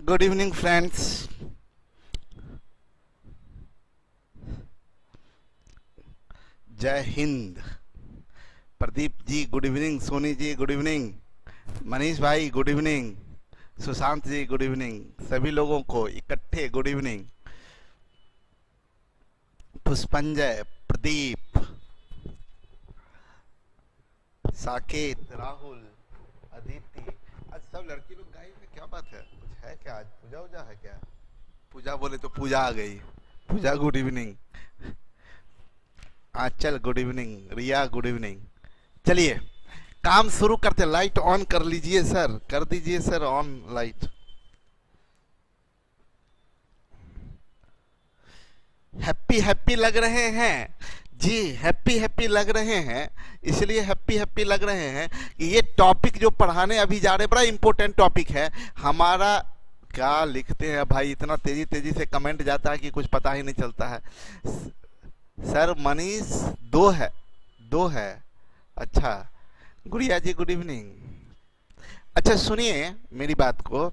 Good evening friends. जय Hind. Pradeep ji good evening, Soni ji good evening, Manish भाई good evening, Sushant जी good evening, सभी लोगों को इकट्ठे गुड इवनिंग। पुष्पंजय, प्रदीप, साकेत, राहुल, अदिति, आज सब लड़की लोग गायब है, क्या बात है? कुछ है क्या? आज पूजा उजा है क्या? पूजा बोले तो पूजा आ गई। पूजा गुड इवनिंग, आंचल गुड इवनिंग, रिया गुड इवनिंग। चलिए काम शुरू करते। लाइट ऑन कर लीजिए सर, कर दीजिए sir on light. Happy happy लग रहे हैं जी, हैप्पी हैप्पी लग रहे हैं। इसलिए हैप्पी हैप्पी लग रहे हैं कि ये टॉपिक जो पढ़ाने अभी जा रहे हैं बड़ा इंपॉर्टेंट टॉपिक है हमारा। क्या लिखते हैं भाई, इतना तेजी तेजी से कमेंट जाता है कि कुछ पता ही नहीं चलता है। सर मनीष दो है। अच्छा गुड़िया जी गुड इवनिंग। अच्छा सुनिए मेरी बात को।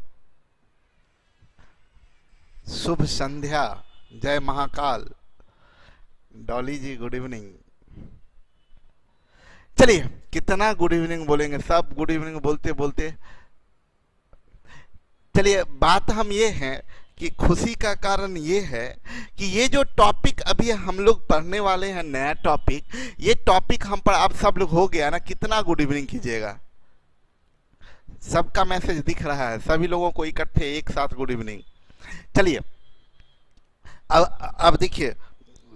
शुभ संध्या, जय महाकाल। डॉली जी गुड इवनिंग। चलिए कितना गुड इवनिंग बोलेंगे, सब गुड इवनिंग बोलते बोलते। चलिए बात हम ये है कि खुशी का कारण ये है कि ये जो टॉपिक अभी हम लोग पढ़ने वाले हैं, नया टॉपिक, ये टॉपिक हम पर आप सब लोग हो गया ना। कितना गुड इवनिंग कीजिएगा, सबका मैसेज दिख रहा है, सभी लोगों को इकट्ठे एक साथ गुड इवनिंग। चलिए अब देखिए,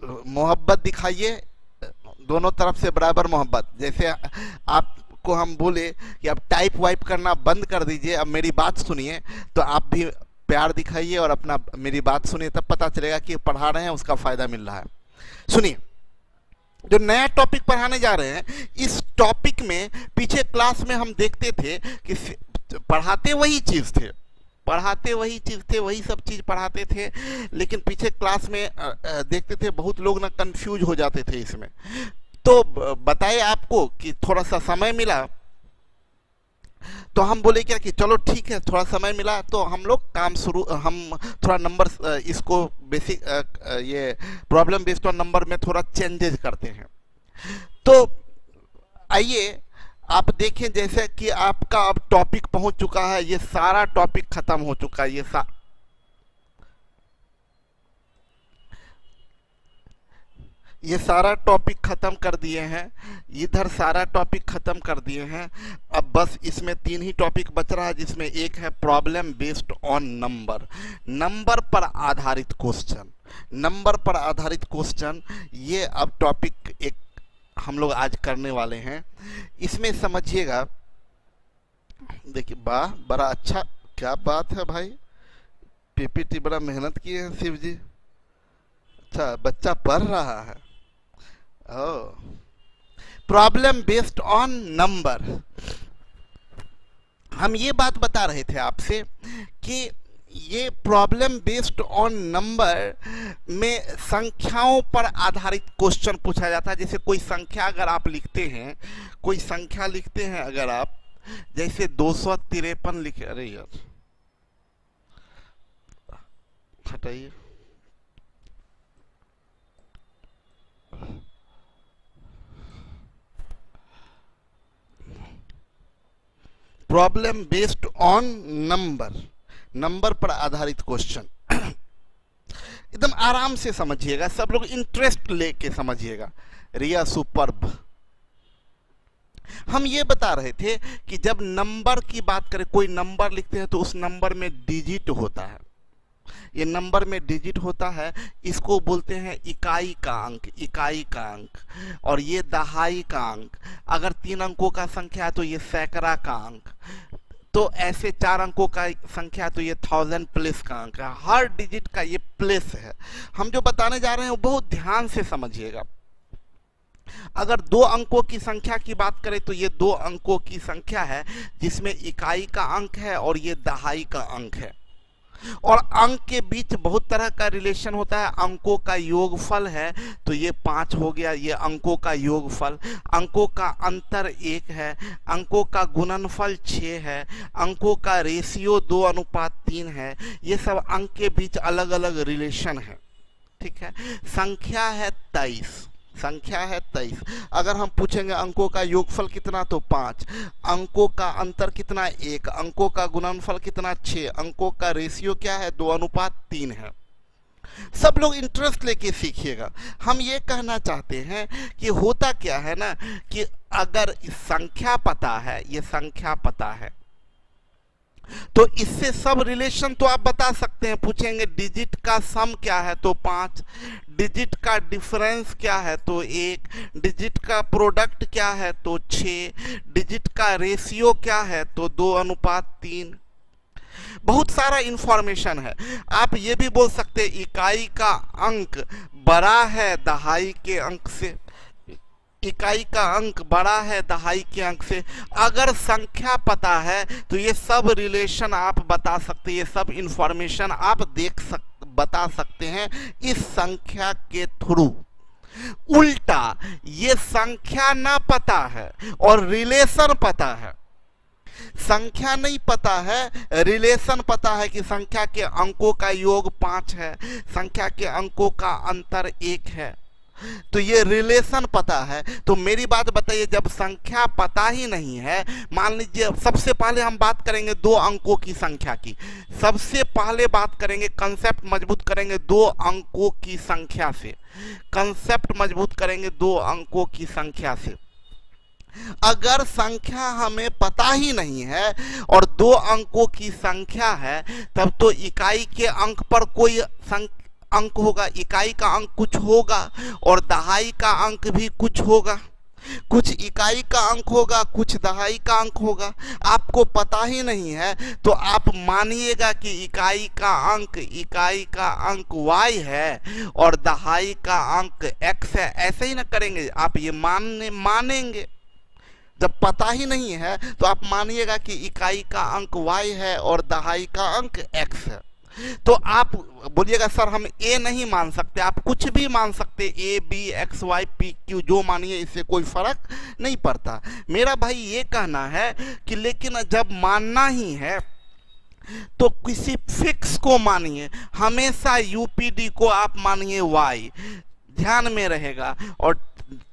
मोहब्बत दिखाइए, दोनों तरफ से बराबर मोहब्बत। जैसे आपको हम बोले कि आप टाइप वाइप करना बंद कर दीजिए, अब मेरी बात सुनिए, तो आप भी प्यार दिखाइए और अपना मेरी बात सुनिए, तब पता चलेगा कि पढ़ा रहे हैं उसका फायदा मिल रहा है। सुनिए जो नया टॉपिक पढ़ाने जा रहे हैं, इस टॉपिक में पीछे क्लास में हम देखते थे कि पढ़ाते वही चीज़ थे, वही सब चीज़ पढ़ाते थे, लेकिन पीछे क्लास में देखते थे बहुत लोग ना कंफ्यूज हो जाते थे इसमें। तो बताए आपको कि थोड़ा सा समय मिला तो हम बोले क्या कि चलो ठीक है, थोड़ा समय मिला तो हम लोग हम थोड़ा नंबर इसको बेसिक ये प्रॉब्लम बेस्ड ऑन नंबर में थोड़ा चेंजेस करते हैं। तो आइए आप देखें, जैसे कि आपका अब टॉपिक पहुंच चुका है, ये सारा टॉपिक खत्म हो चुका है। ये सारा टॉपिक खत्म कर दिए हैं, इधर सारा टॉपिक खत्म कर दिए हैं। अब बस इसमें 3 ही टॉपिक बच रहा है, जिसमें एक है प्रॉब्लम बेस्ड ऑन नंबर पर आधारित क्वेश्चन। ये अब टॉपिक एक हम लोग आज करने वाले हैं। इसमें समझिएगा, देखिए वाह बड़ा अच्छा, क्या बात है भाई, पीपीटी बड़ा मेहनत किए हैं शिव जी। अच्छा बच्चा पढ़ रहा है। Problem based on number. हम ये बात बता रहे थे आपसे कि ये प्रॉब्लम बेस्ड ऑन नंबर में संख्याओं पर आधारित क्वेश्चन पूछा जाता है। जैसे कोई संख्या अगर आप लिखते हैं, अगर आप जैसे 253 लिखे, अरे यार हटाइए, प्रॉब्लम बेस्ड ऑन नंबर पर आधारित क्वेश्चन। एकदम आराम से समझिएगा, सब लोग इंटरेस्ट लेके समझिएगा। रिया सुपर्ब। हम ये बता रहे थे कि जब नंबर की बात करें, कोई नंबर लिखते हैं तो उस नंबर में डिजिट होता है। ये नंबर में डिजिट होता है, इसको बोलते हैं इकाई का अंक, और ये दहाई का अंक। अगर 3 अंकों का संख्या है तो ये सैकड़ा का अंक, तो ऐसे 4 अंकों का संख्या तो ये 1000 प्लेस का अंक है। हर डिजिट का ये प्लेस है। हम जो बताने जा रहे हैं वो बहुत ध्यान से समझिएगा। अगर 2 अंकों की संख्या की बात करें तो ये 2 अंकों की संख्या है, जिसमें इकाई का अंक है और ये दहाई का अंक है। और अंक के बीच बहुत तरह का रिलेशन होता है। अंकों का योगफल है तो ये 5 हो गया, ये अंकों का योगफल। अंकों का अंतर 1 है, अंकों का गुणनफल 6 है, अंकों का रेशियो 2:3 है। ये सब अंक के बीच अलग अलग रिलेशन है। ठीक है। संख्या है 23, संख्या है 23। अगर हम पूछेंगे अंकों का योगफल कितना तो 5, अंकों का अंतर कितना 1, अंकों का गुणनफल कितना 6, अंकों का रेशियो क्या है 2:3 है। सब लोग इंटरेस्ट लेके सीखिएगा। हम ये कहना चाहते हैं कि होता क्या है ना कि अगर संख्या पता है, ये संख्या पता है, तो इससे सब रिलेशन तो आप बता सकते हैं। पूछेंगे डिजिट का सम क्या है तो 5, डिजिट का डिफरेंस क्या है तो 1, डिजिट का प्रोडक्ट क्या है तो 6, डिजिट का रेशियो क्या है तो 2:3। बहुत सारा इंफॉर्मेशन है। आप ये भी बोल सकते हैं इकाई का अंक बड़ा है दहाई के अंक से, इकाई का अंक बड़ा है दहाई के अंक से। अगर संख्या पता है तो ये सब रिलेशन आप बता सकते हैं, ये सब इंफॉर्मेशन आप बता सकते हैं इस संख्या के थ्रू। उल्टा ये संख्या ना पता है और रिलेशन पता है, संख्या नहीं पता है, रिलेशन पता है कि संख्या के अंकों का योग 5 है, संख्या के अंकों का अंतर 1 है, तो ये रिलेशन पता है। तो मेरी बात बताइए, जब संख्या पता ही नहीं है, मान लीजिए सबसे पहले हम बात करेंगे 2 अंकों की संख्या की। सबसे पहले बात करेंगे, कंसेप्ट मजबूत करेंगे 2 अंकों की संख्या से, कंसेप्ट मजबूत करेंगे 2 अंकों की संख्या से। अगर संख्या हमें पता ही नहीं है और 2 अंकों की संख्या है, तब तो इकाई के अंक पर कोई अंक होगा, इकाई का अंक कुछ होगा और दहाई का अंक भी कुछ होगा। कुछ इकाई का अंक होगा, कुछ दहाई का अंक होगा। आपको पता ही नहीं है तो आप मानिएगा कि इकाई का अंक y है और दहाई का अंक x है। ऐसे ही ना करेंगे आप, ये मानेंगे। जब पता ही नहीं है तो आप मानिएगा कि इकाई का अंक y है और दहाई का अंक x है। तो आप बोलिएगा सर हम a नहीं मान सकते, आप कुछ भी मान सकते, a b x y p q जो मानिए, इससे कोई फर्क नहीं पड़ता। मेरा भाई ये कहना है कि लेकिन जब मानना ही है तो किसी फिक्स को मानिए, हमेशा यूपीडी को आप मानिए y, ध्यान में रहेगा, और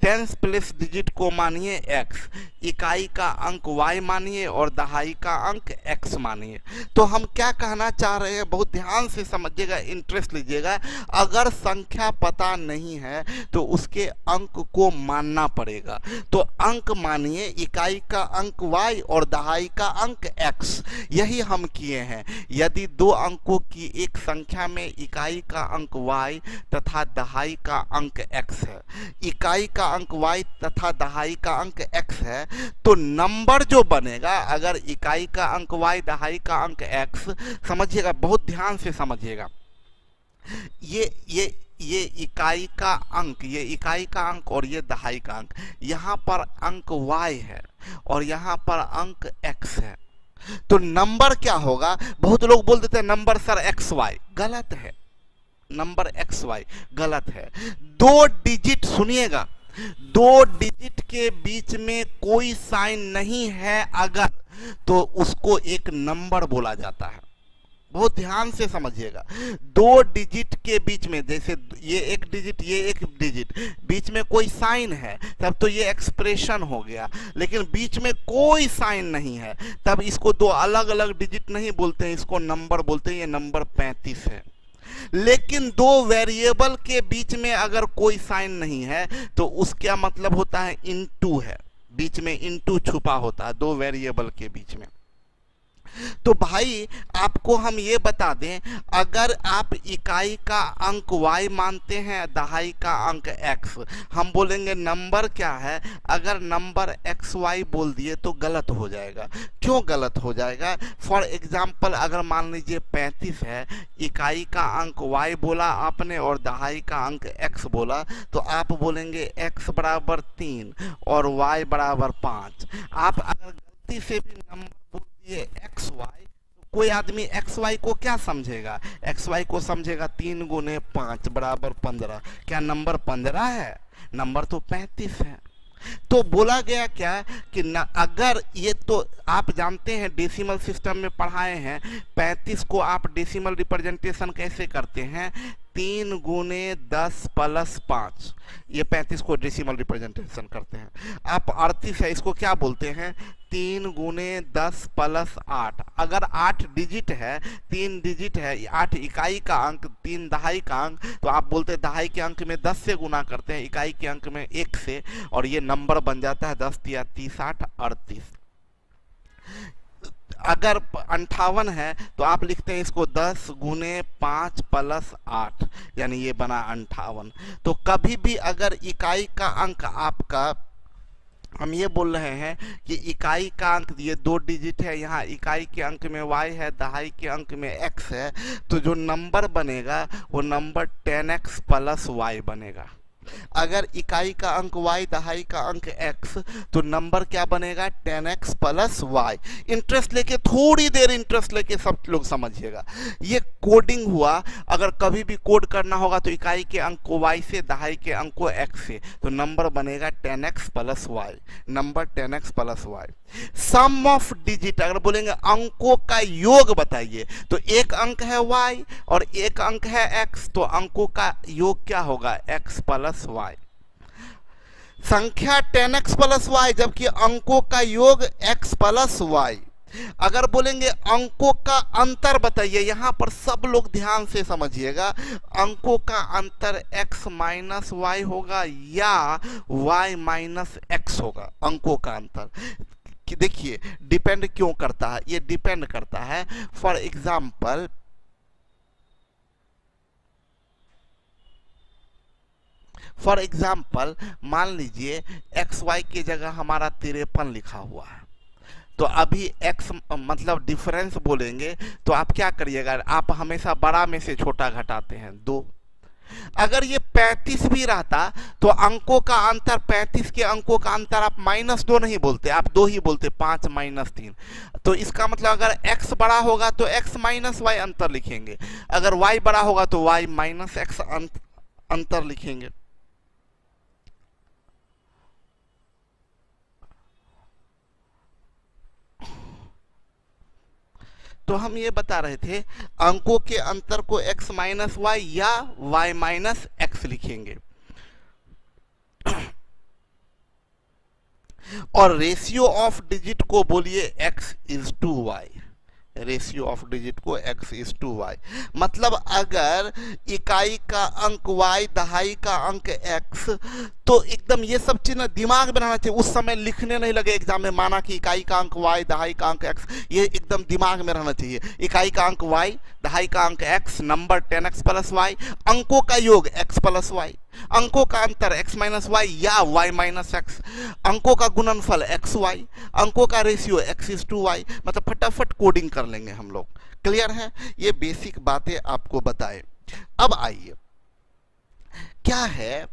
10 प्लेस डिजिट को मानिए x, इकाई का अंक y मानिए और दहाई का अंक x मानिए। तो हम क्या कहना चाह रहे हैं, बहुत ध्यान से समझिएगा, इंटरेस्ट लीजिएगा। अगर संख्या पता नहीं है तो उसके अंक को मानना पड़ेगा। तो अंक मानिए, इकाई का अंक y और दहाई का अंक x, यही हम किए हैं। यदि 2 अंकों की एक संख्या में इकाई का अंक y तथा दहाई का अंक x है, इकाई का अंक y तथा दहाई का अंक x है, तो नंबर जो बनेगा, अगर इकाई का अंक y दहाई का अंक x, समझिएगा, बहुत ध्यान से समझिएगा, ये इकाई का अंक, ये इकाई का अंक और ये दहाई का अंक, यहाँ पर अंक y है और यहाँ पर अंक x है। तो नंबर क्या होगा? बहुत लोग बोल देते हैं नंबर सर xy, गलत है, नंबर xy गलत है। 2 डिजिट, सुनिएगा, 2 डिजिट के बीच में कोई साइन नहीं है अगर, तो उसको एक नंबर बोला जाता है। बहुत ध्यान से समझिएगा। 2 डिजिट के बीच में, जैसे ये एक डिजिट, ये एक डिजिट, बीच में कोई साइन है तब तो ये एक्सप्रेशन हो गया, लेकिन बीच में कोई साइन नहीं है तब इसको 2 अलग अलग डिजिट नहीं बोलते हैं, इसको नंबर बोलते हैं। ये नंबर 35 है। लेकिन 2 वेरिएबल के बीच में अगर कोई साइन नहीं है तो उसका मतलब होता है इनटू है, बीच में इनटू छुपा होता है 2 वेरिएबल के बीच में। तो भाई आपको हम ये बता दें, अगर आप इकाई का अंक y मानते हैं, दहाई का अंक x, हम बोलेंगे नंबर क्या है। अगर नंबर xy बोल दिए तो गलत हो जाएगा। क्यों गलत हो जाएगा? फॉर एग्जाम्पल, अगर मान लीजिए 35 है, इकाई का अंक y बोला आपने और दहाई का अंक x बोला, तो आप बोलेंगे x बराबर 3 और y बराबर 5। आप अगर गलती से भी नंबर ये xy, तो कोई आदमी एक्स वाई को क्या समझेगा? एक्स वाई को समझेगा 3 गुने 5 बराबर 15। क्या नंबर 15 है? नंबर तो 35 है। तो बोला गया क्या कि न, अगर ये तो आप जानते हैं डेसिमल सिस्टम में पढ़ाए हैं, 35 को आप डेसिमल रिप्रेजेंटेशन कैसे करते हैं? 3 गुने 10 प्लस 5, ये 35 को डेसिमल रिप्रेजेंटेशन करते हैं। आप 38 है, इसको क्या बोलते हैं? 3 गुने 10 प्लस 8। अगर 8 डिजिट है, 3 डिजिट है, 8 इकाई का अंक, 3 दहाई का अंक, तो आप बोलते हैं दहाई के अंक में 10 से गुना करते हैं, इकाई के अंक में 1 से, और ये नंबर बन जाता है 10 या 30 8 38। अगर 58 है तो आप लिखते हैं इसको 10 गुने 5 प्लस 8, यानी ये बना 58। तो कभी भी अगर इकाई का अंक आपका, हम ये बोल रहे हैं कि इकाई का अंक ये 2 डिजिट है, यहाँ इकाई के अंक में y है, दहाई के अंक में x है, तो जो नंबर बनेगा वो नंबर 10x प्लस y बनेगा। अगर इकाई का अंक y, दहाई का अंक x, तो नंबर क्या बनेगा? 10x plus y। इंटरेस्ट लेके, थोड़ी देर इंटरेस्ट लेके सब लोग समझिएगा, ये कोडिंग हुआ। अगर कभी भी कोड करना होगा तो इकाई के अंक को y से, दहाई के अंक को x से, तो नंबर बनेगा 10x plus y, number 10x plus y। Sum of digit, अगर बोलेंगे अंकों का योग बताइए, तो एक अंक है y और एक अंक है x, तो अंकों का योग क्या होगा? x plus y। संख्या 10x प्लस y, जबकि अंकों का योग x प्लस y। अगर बोलेंगे अंकों का अंतर बताइए, यहां पर सब लोग ध्यान से समझिएगा, अंकों का अंतर x माइनस y होगा या y माइनस x होगा। अंकों का अंतर कि देखिए डिपेंड क्यों करता है, ये डिपेंड करता है, फॉर एग्जाम्पल मान लीजिए एक्स वाई की जगह हमारा 53 लिखा हुआ है, तो अभी x मतलब डिफरेंस बोलेंगे तो आप क्या करिएगा? आप हमेशा बड़ा में से छोटा घटाते हैं, 2। अगर ये 35 भी रहता तो अंकों का अंतर, 35 के अंकों का अंतर आप -2 नहीं बोलते, आप 2 ही बोलते, 5 - 3। तो इसका मतलब अगर x बड़ा होगा तो x माइनस y अंतर लिखेंगे, अगर y बड़ा होगा तो y माइनस x अंतर लिखेंगे। तो हम ये बता रहे थे अंकों के अंतर को x माइनस y या y माइनस x लिखेंगे, और रेशियो ऑफ डिजिट को बोलिए x is to y। Ratio of digit को x इज टू y, मतलब अगर इकाई का अंक y, दहाई का अंक x, तो एकदम ये सब चीज ना दिमाग में रहना चाहिए, उस समय लिखने नहीं लगे एग्जाम में, माना कि इकाई का अंक y, दहाई का अंक x, ये एकदम दिमाग में रहना चाहिए। इकाई का अंक y, दहाई का अंक x, number 10x plus y, अंकों का योग x प्लस y, अंकों का अंतर x माइनस y या y माइनस x, अंकों का गुणनफल x y, अंकों का ratio x is to y। मतलब फटाफट कोडिंग कर लेंगे हम लोग। क्लियर है? ये बेसिक बातें आपको बताए। अब आइए क्या है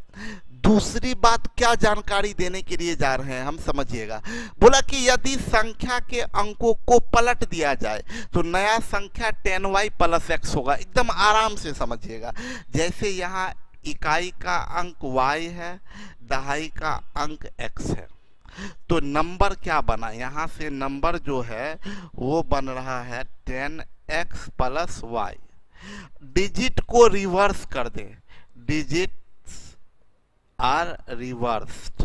दूसरी बात, क्या जानकारी देने के लिए जा रहे हैं हम, समझिएगा। बोला कि यदि संख्या के अंकों को पलट दिया जाए तो नया संख्या 10y प्लस x होगा। एकदम आराम से समझिएगा। जैसे यहाँ इकाई का अंक y है, दहाई का अंक x है, तो नंबर क्या बना? यहाँ से नंबर जो है वो बन रहा है 10x प्लस y। डिजिट को रिवर्स कर दें, डिजिट्स आर रिवर्स्ड,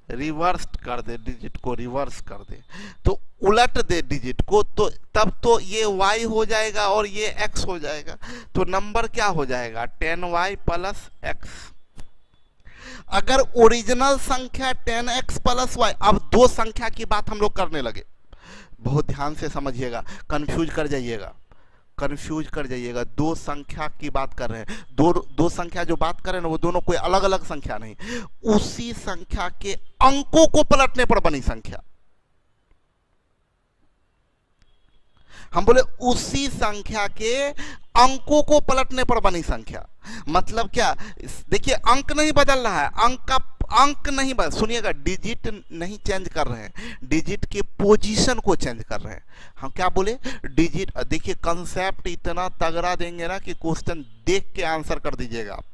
रिवर्स्ड कर दे, डिजिट को रिवर्स कर दे, तो उलट दे डिजिट को, तो तब तो ये y हो जाएगा और ये x हो जाएगा, तो नंबर क्या हो जाएगा? 10y plus x। अगर ओरिजिनल संख्या 10x प्लस y, अब दो संख्या की बात हम लोग करने लगे, बहुत ध्यान से समझिएगा, कंफ्यूज कर जाइएगा, कंफ्यूज कर जाइएगा। दो संख्या की बात कर रहे हैं, दो संख्या जो बात कर रहे हैं ना, वो दोनों कोई अलग अलग संख्या नहीं, उसी संख्या के अंकों को पलटने पर बनी संख्या। हम बोले उसी संख्या के अंकों को पलटने पर बनी संख्या। मतलब क्या? देखिए अंक नहीं बदल रहा है, अंक का अंक नहीं, बस सुनिएगा, डिजिट नहीं चेंज कर रहे हैं, डिजिट के पोजीशन को चेंज कर रहे हैं। हम क्या बोले, डिजिट, देखिए कंसेप्ट इतना तगड़ा देंगे ना कि क्वेश्चन देख के आंसर कर दीजिएगा आप,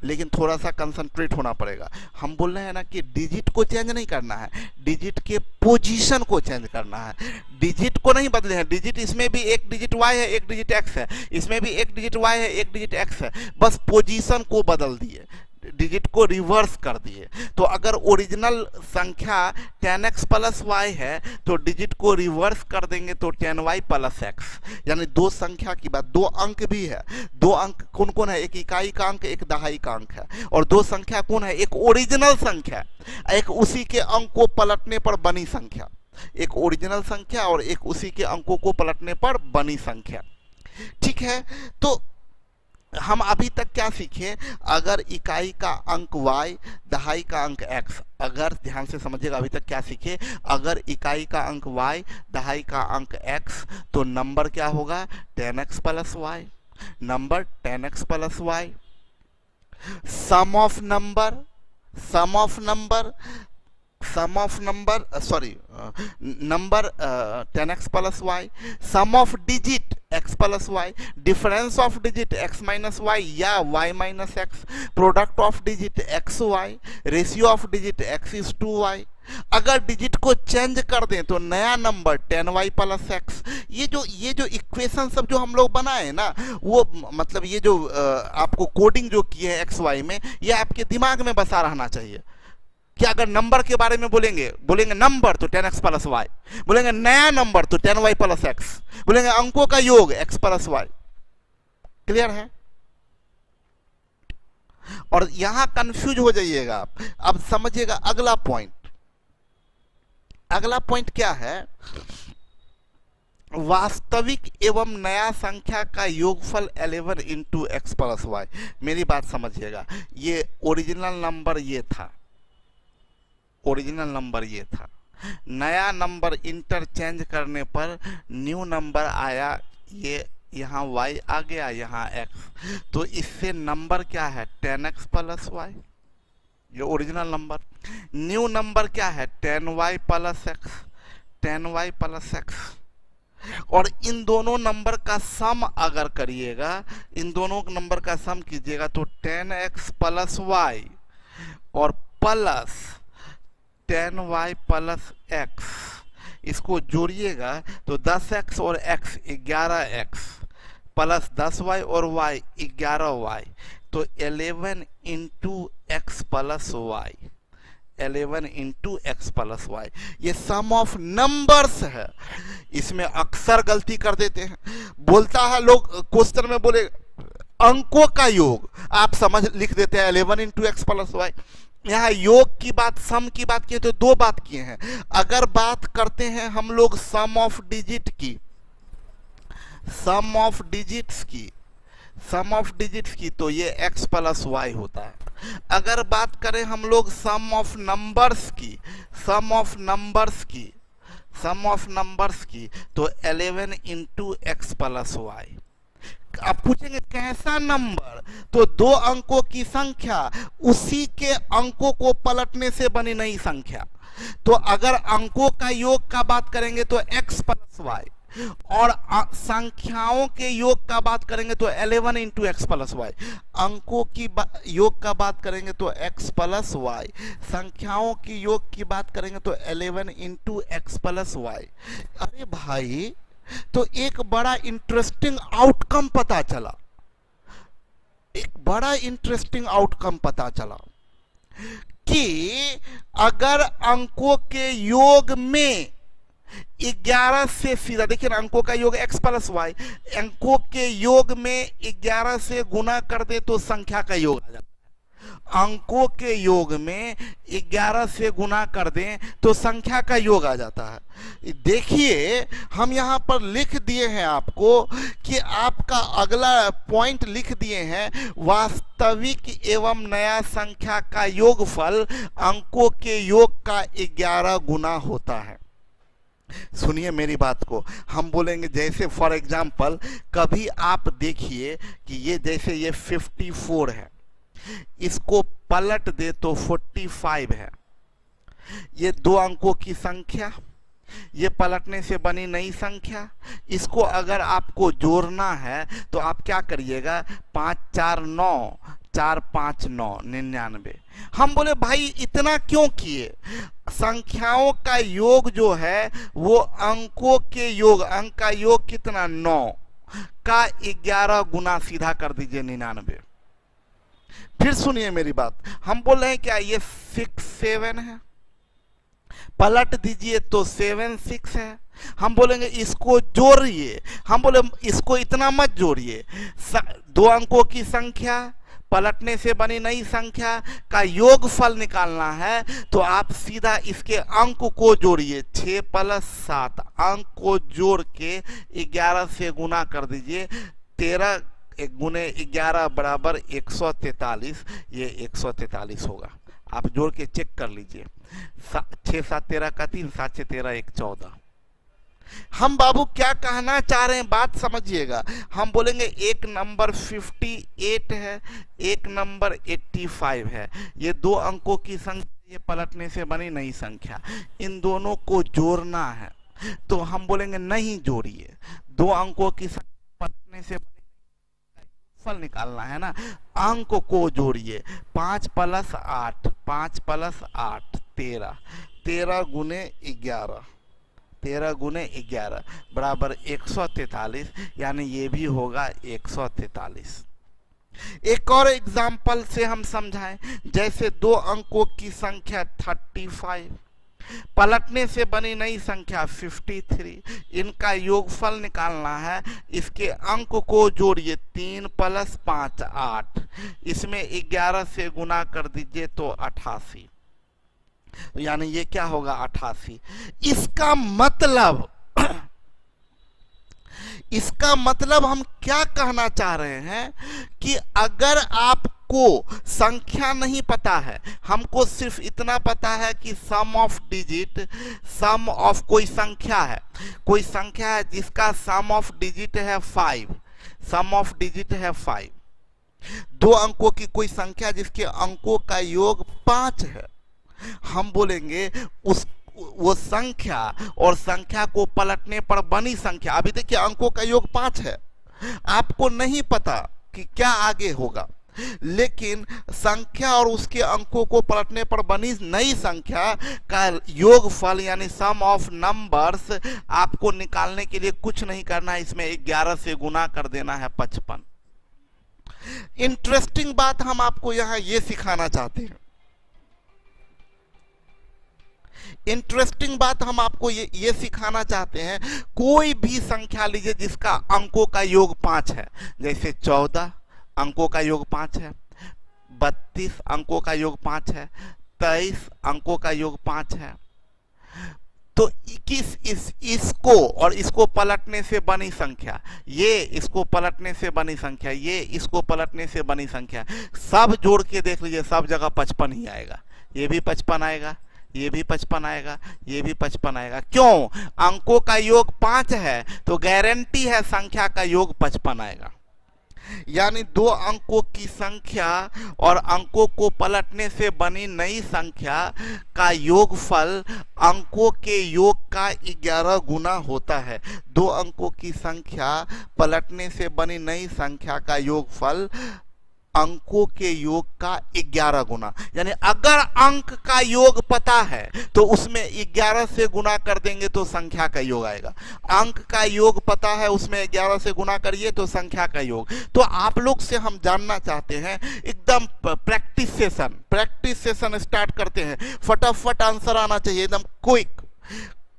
लेकिन थोड़ा सा कंसंट्रेट होना पड़ेगा। हम बोल रहे हैं ना कि डिजिट को चेंज नहीं करना है, डिजिट के पोजीशन को चेंज करना है, डिजिट को नहीं बदले हैं। डिजिट इसमें भी एक डिजिट वाई है, एक डिजिट एक्स है, इसमें भी एक डिजिट वाई है, एक डिजिट एक्स है, बस पोजीशन को बदल दिए, डिजिट को रिवर्स कर दिए। तो अगर ओरिजिनल संख्या 10x प्लस वाई है तो डिजिट को रिवर्स कर देंगे तो 10y प्लस एक्स, यानी दो संख्या की बात, दो अंक भी है, दो अंक कौन कौन है, एक इकाई का अंक, एक दहाई का अंक है, और दो संख्या कौन है, एक ओरिजिनल संख्या, एक उसी के अंक को पलटने पर बनी संख्या, एक ओरिजिनल संख्या और एक उसी के अंकों को पलटने पर बनी संख्या। ठीक है, तो हम अभी तक क्या सीखे, अगर इकाई का अंक y, दहाई का अंक x, अगर ध्यान से समझिएगा अभी तक क्या सीखे, अगर इकाई का अंक y, दहाई का अंक x, तो नंबर क्या होगा 10x plus y, number 10x plus y। Sum of number, sum of number, sum of number, sorry, number 10x plus y, sum of digit x plus y, difference of digit x minus y या y minus x, product of digit x y, ratio of digit x is to y. अगर digit को change कर दें तो नया number 10y plus x. ये जो equation सब जो हम लोग बनाए ना, वो मतलब ये जो आपको कोडिंग जो की है एक्स वाई में, ये आपके दिमाग में बसा रहना चाहिए कि अगर नंबर के बारे में बोलेंगे नंबर तो 10x प्लस वाई, बोलेंगे नया नंबर तो 10y प्लस एक्स, बोलेंगे अंकों का योग x प्लस वाई। क्लियर है? और यहां कंफ्यूज हो जाइएगा आप। अब समझिएगा अगला पॉइंट, अगला पॉइंट क्या है, वास्तविक एवं नया संख्या का योगफल 11 इंटू एक्स प्लस वाई। मेरी बात समझिएगा, ये ओरिजिनल नंबर ये था, ओरिजिनल नंबर ये था, नया नंबर इंटरचेंज करने पर न्यू नंबर आया, ये यहाँ y आ गया, यहाँ x, तो इससे नंबर क्या है 10x प्लस वाई, ये ओरिजिनल नंबर। न्यू नंबर क्या है 10y plus x, 10y plus x. और इन दोनों नंबर का सम अगर करिएगा, इन दोनों नंबर का सम कीजिएगा तो 10x प्लस वाई और प्लस 10y प्लस एक्स, इसको जोड़िएगा तो 10x और x 11x प्लस 10y और y 11y, तो 11 into x plus y, 11 into x plus y. ये सम ऑफ नंबर्स है, इसमें अक्सर गलती कर देते हैं। बोलता है लोग क्वेश्चन में, बोले अंकों का योग, आप समझ लिख देते हैं 11 इंटू एक्स प्लस वाई। यहाँ योग की बात, सम की बात किए तो दो बात किए हैं। अगर बात करते हैं हम लोग सम ऑफ डिजिट की, सम ऑफ डिजिट्स की, सम ऑफ डिजिट्स की, तो ये x प्लस वाई होता है। अगर बात करें हम लोग सम ऑफ नंबर्स की, सम ऑफ नंबर्स की, सम ऑफ नंबर्स की, तो 11 इंटू एक्स प्लस वाई। आप पूछेंगे कैसा नंबर, तो दो अंकों की संख्या उसी के अंकों को पलटने से बनी नई संख्या। तो अगर अंकों का योग का बात करेंगे तो x प्लस वाई, और संख्याओं के योग का बात करेंगे तो 11 इंटू एक्स प्लस वाई। अंकों की योग का बात करेंगे तो x प्लस वाई, संख्याओं की योग की बात करेंगे तो 11 इंटू एक्स प्लस वाई। अरे भाई, तो एक बड़ा इंटरेस्टिंग आउटकम पता चला, एक बड़ा इंटरेस्टिंग आउटकम पता चला कि अगर अंकों के योग में 11 से सीधा, देखिए ना, अंकों का योग x प्लस वाई, अंकों के योग में 11 से गुना कर दे तो संख्या का योग आ जाता है। अंकों के योग में 11 से गुना कर दें तो संख्या का योग आ जाता है। देखिए हम यहाँ पर लिख दिए हैं आपको कि आपका अगला पॉइंट लिख दिए हैं, वास्तविक एवं नया संख्या का योगफल अंकों के योग का 11 गुना होता है। सुनिए मेरी बात को, हम बोलेंगे जैसे फॉर एग्जाम्पल, कभी आप देखिए कि ये जैसे ये 54 है, इसको पलट दे तो 45 है। ये 2 अंकों की संख्या, ये पलटने से बनी नई संख्या। इसको अगर आपको जोड़ना है तो आप क्या करिएगा, 5 4 9, 4 5 9, 99। हम बोले भाई इतना क्यों किए? संख्याओं का योग जो है वो अंकों के योग, अंक का योग कितना, 9 का 11 गुना सीधा कर दीजिए 99। फिर सुनिए मेरी बात, हम बोल रहे हैं क्या ये 6 7 है, पलट दीजिए तो 7 6 है। हम बोलेंगे इसको जोड़िए, हम बोले इसको इतना मत जोड़िए, 2 अंकों की संख्या पलटने से बनी नई संख्या का योगफल निकालना है तो आप सीधा इसके अंक को जोड़िए, 6 + 7 अंक को जोड़ के 11 से गुना कर दीजिए। 13 गुने 11 बराबर 143, ये 143 होगा। आप जोड़ के चेक कर लीजिए, 6 7 13 का 3, 7 6 13 1 14। हम बाबू क्या कहना चाह रहे हैं, बात समझिएगा। हम बोलेंगे एक नंबर 58 है, एक नंबर 85 है। ये 2 अंकों की संख्या, ये पलटने से बनी नई संख्या, इन दोनों को जोड़ना है तो हम बोलेंगे नहीं जोड़िए, 2 अंकों की संख्या पलटने से फल निकालना है ना, अंक को जोड़िए। 5 + 8, 5 + 8 13, 13 गुने 11, 13 गुने 11 बराबर 143, यानी ये भी होगा 143। एक और एग्जाम्पल से हम समझाएं, जैसे 2 अंकों की संख्या 35, पलटने से बनी नई संख्या 53, इनका योगफल निकालना है। इसके अंक को जोड़िए, 3 + 5 8, इसमें 11 से गुना कर दीजिए तो 88, यानी ये क्या होगा 88। इसका मतलब हम क्या कहना चाह रहे हैं कि अगर आपको संख्या नहीं पता है, हमको सिर्फ इतना पता है कि सम ऑफ डिजिट, सम ऑफ कोई संख्या है, कोई संख्या है जिसका सम ऑफ डिजिट है 5, सम ऑफ डिजिट है 5, 2 अंकों की कोई संख्या जिसके अंकों का योग 5 है। हम बोलेंगे वो संख्या और संख्या को पलटने पर बनी संख्या, अभी देखिए अंकों का योग 5 है, आपको नहीं पता कि क्या आगे होगा, लेकिन संख्या और उसके अंकों को पलटने पर बनी नई संख्या का योगफल यानी सम ऑफ नंबर्स आपको निकालने के लिए कुछ नहीं करना है, इसमें 11 से गुना कर देना है 55। इंटरेस्टिंग बात हम आपको यहां ये सिखाना चाहते हैं, इंटरेस्टिंग बात हम आपको ये सिखाना चाहते हैं, कोई भी संख्या लीजिए जिसका अंकों का योग 5 है, जैसे 14 अंकों का योग 5 है, 32 अंकों का योग 5 है, 23 अंकों का योग 5 है, तो इसको और इसको पलटने से बनी संख्या, ये इसको पलटने से बनी संख्या, ये इसको पलटने से बनी संख्या, सब जोड़ के देख लीजिए, सब जगह 55 ही आएगा। ये भी 55 आएगा, ये भी 55 आएगा, ये भी 55 आएगा। क्यों? अंकों का योग 5 है तो गारंटी है संख्या का योग 55 आएगा। यानी 2 अंकों की संख्या और अंकों को पलटने से बनी नई संख्या का योगफल अंकों के योग का 11 गुना होता है। 2 अंकों की संख्या पलटने से बनी नई संख्या का योगफल अंकों के योग का 11 गुना, यानी अगर अंक का योग पता है तो उसमें 11 से गुना कर देंगे तो संख्या का योग आएगा। अंक का योग पता है, उसमें 11 से गुना करिए तो संख्या का योग। तो आप लोग से हम जानना चाहते हैं, एकदम प्रैक्टिस सेशन स्टार्ट करते हैं। फटाफट आंसर आना चाहिए, एकदम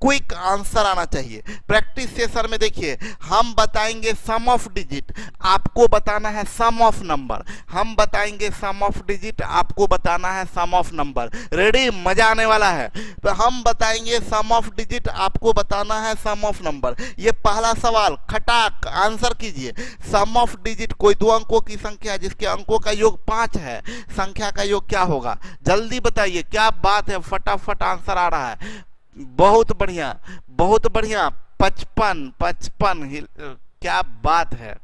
क्विक आंसर आना चाहिए। प्रैक्टिस सेशन में देखिए, हम बताएंगे सम ऑफ डिजिट, आपको बताना है सम ऑफ नंबर। हम बताएंगे सम ऑफ डिजिट, आपको बताना है सम ऑफ नंबर। रेडी? मजा आने वाला है। तो हम बताएंगे सम ऑफ डिजिट, आपको बताना है सम ऑफ नंबर। ये पहला सवाल, खटाक आंसर कीजिए। सम ऑफ डिजिट, कोई 2 अंकों की संख्या जिसके अंकों का योग 5 है, संख्या का योग क्या होगा? जल्दी बताइए, क्या बात है, फटाफट आंसर आ रहा है। बहुत बढ़िया, बहुत बढ़िया। 55, क्या बात है।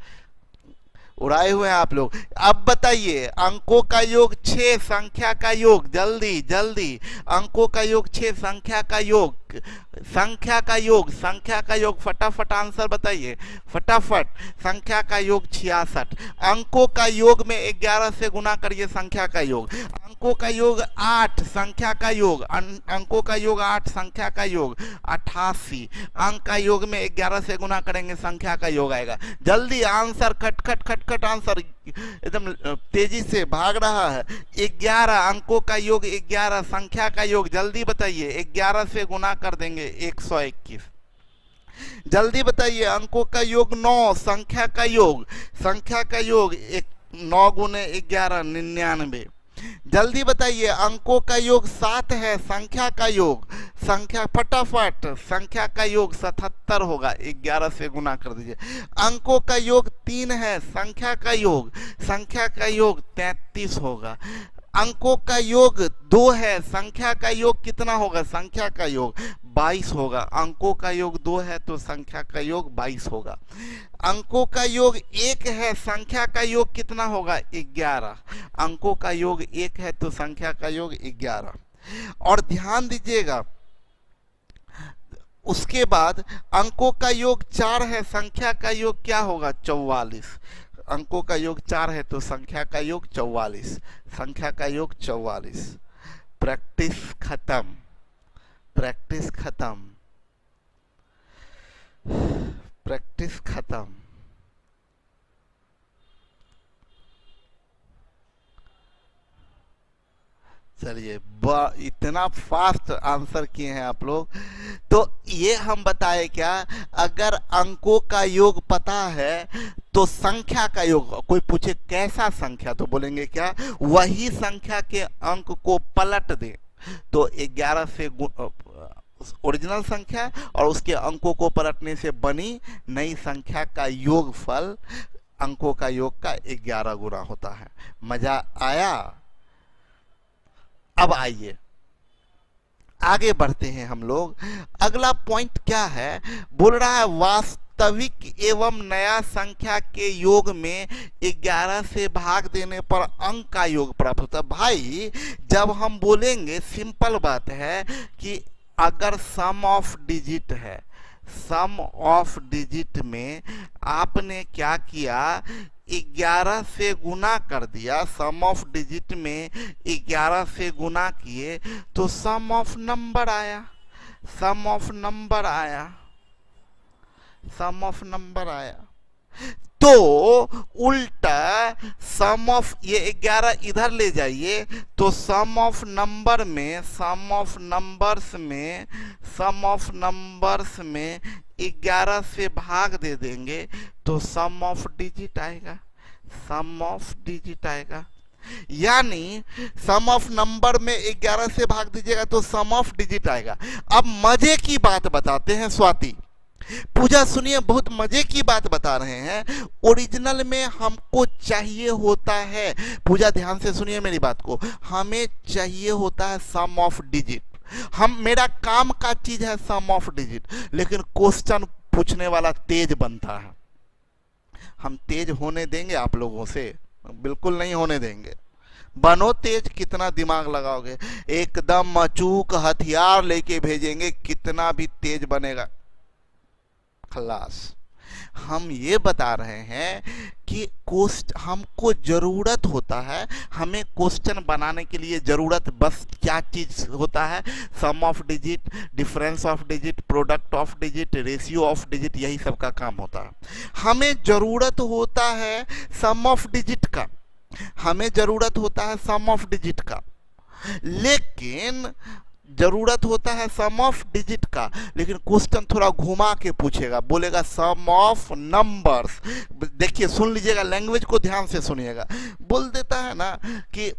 उड़ाए हुए हैं आप लोग। अब बताइए, अंकों का योग 6, संख्या का योग, जल्दी जल्दी, अंकों का योग 6, संख्या का योग, संख्या का योग, संख्या का योग, फटाफट आंसर बताइए फटाफट। संख्या का योग 66, अंकों का योग में 11 से गुना करिए संख्या का योग, अंकों का योग 8, संख्या का योग, अंकों का योग 8, संख्या का योग 88, अंक का योग में 11 से गुना करेंगे संख्या का योग आएगा। जल्दी आंसर, खट खट खट खट आंसर एकदम तेजी से भाग रहा है। 11, अंकों का योग 11, संख्या का योग, जल्दी बताइए, 11 से गुना कर देंगे 121। जल्दी बताइए, अंकों का योग 9, संख्या का योग, संख्या का योग 9 गुने 11, 99। जल्दी बताइए, अंकों का योग 7 है, संख्या का योग, संख्या फटाफट, संख्या का योग 77 होगा, 11 से गुना कर दीजिए। अंकों का योग 3 है, संख्या का योग, संख्या का योग 33 होगा। अंकों का योग 2 है, संख्या का योग कितना होगा, संख्या का योग 22 होगा। अंकों का योग 2 है तो संख्या का योग 22 होगा। अंकों का योग 1 है, संख्या का योग कितना होगा, 11। अंकों का योग 1 है तो संख्या का योग 11। और ध्यान दीजिएगा, उसके बाद अंकों का योग 4 है, संख्या का योग क्या होगा, 44। अंकों का योग 4 है तो संख्या का योग 44, संख्या का योग 44। प्रैक्टिस खत्म, प्रैक्टिस खत्म, प्रैक्टिस खत्म। चलिए, इतना फास्ट आंसर किए हैं आप लोग। तो ये हम बताए क्या, अगर अंकों का योग पता है तो संख्या का योग, कोई पूछे कैसा संख्या तो बोलेंगे क्या, वही संख्या के अंक को पलट दें तो 11 से ओरिजिनल संख्या और उसके अंकों को पलटने से बनी नई संख्या का योगफल अंकों का योग का 11 गुना होता है। मजा आया? अब आइए आगे बढ़ते हैं हम लोग। अगला पॉइंट क्या है, बोल रहा है वास्तविक एवं नया संख्या के योग में 11 से भाग देने पर अंक का योग प्राप्त होता है। भाई जब हम बोलेंगे, सिंपल बात है कि अगर सम ऑफ डिजिट है, सम ऑफ डिजिट में आपने क्या किया, 11 से गुना कर दिया, सम ऑफ डिजिट में 11 से गुना किए तो सम ऑफ नंबर आया, सम ऑफ नंबर आया, सम ऑफ नंबर आया। तो उल्टा सम ऑफ, ये 11 इधर ले जाइए तो सम ऑफ नंबर में, सम ऑफ नंबर्स में, सम ऑफ नंबर्स में 11 से भाग दे देंगे तो सम ऑफ डिजिट आएगा, सम ऑफ डिजिट आएगा। यानी सम ऑफ नंबर में 11 से भाग दीजिएगा तो सम ऑफ डिजिट आएगा। अब मजे की बात बताते हैं स्वाति, पूजा सुनिए, बहुत मजे की बात बता रहे हैं। ओरिजिनल में हमको चाहिए होता है, पूजा ध्यान से सुनिए मेरी बात को, हमें चाहिए होता है सम ऑफ डिजिट। हम, मेरा काम का चीज है सम ऑफ डिजिट, लेकिन क्वेश्चन पूछने वाला तेज बनता है। हम तेज होने देंगे आप लोगों से? बिल्कुल नहीं होने देंगे। बनो तेज, कितना दिमाग लगाओगे, एकदम अचूक हथियार लेके भेजेंगे, कितना भी तेज बनेगा खलास। हम ये बता रहे हैं कि हमको जरूरत होता है, हमें क्वेश्चन बनाने के लिए जरूरत बस क्या चीज होता है, sum of digit, difference of digit, product of digit, ratio of digit, यही सब का काम होता है। हमें जरूरत होता है सम ऑफ डिजिट का, हमें जरूरत होता है सम ऑफ डिजिट का, लेकिन जरूरत होता है सम ऑफ डिजिट का, लेकिन क्वेश्चन थोड़ा घुमा के पूछेगा, बोलेगा सम ऑफ नंबर्स। देखिए सुन लीजिएगा, लैंग्वेज को ध्यान से सुनिएगा। बोल देता है ना कि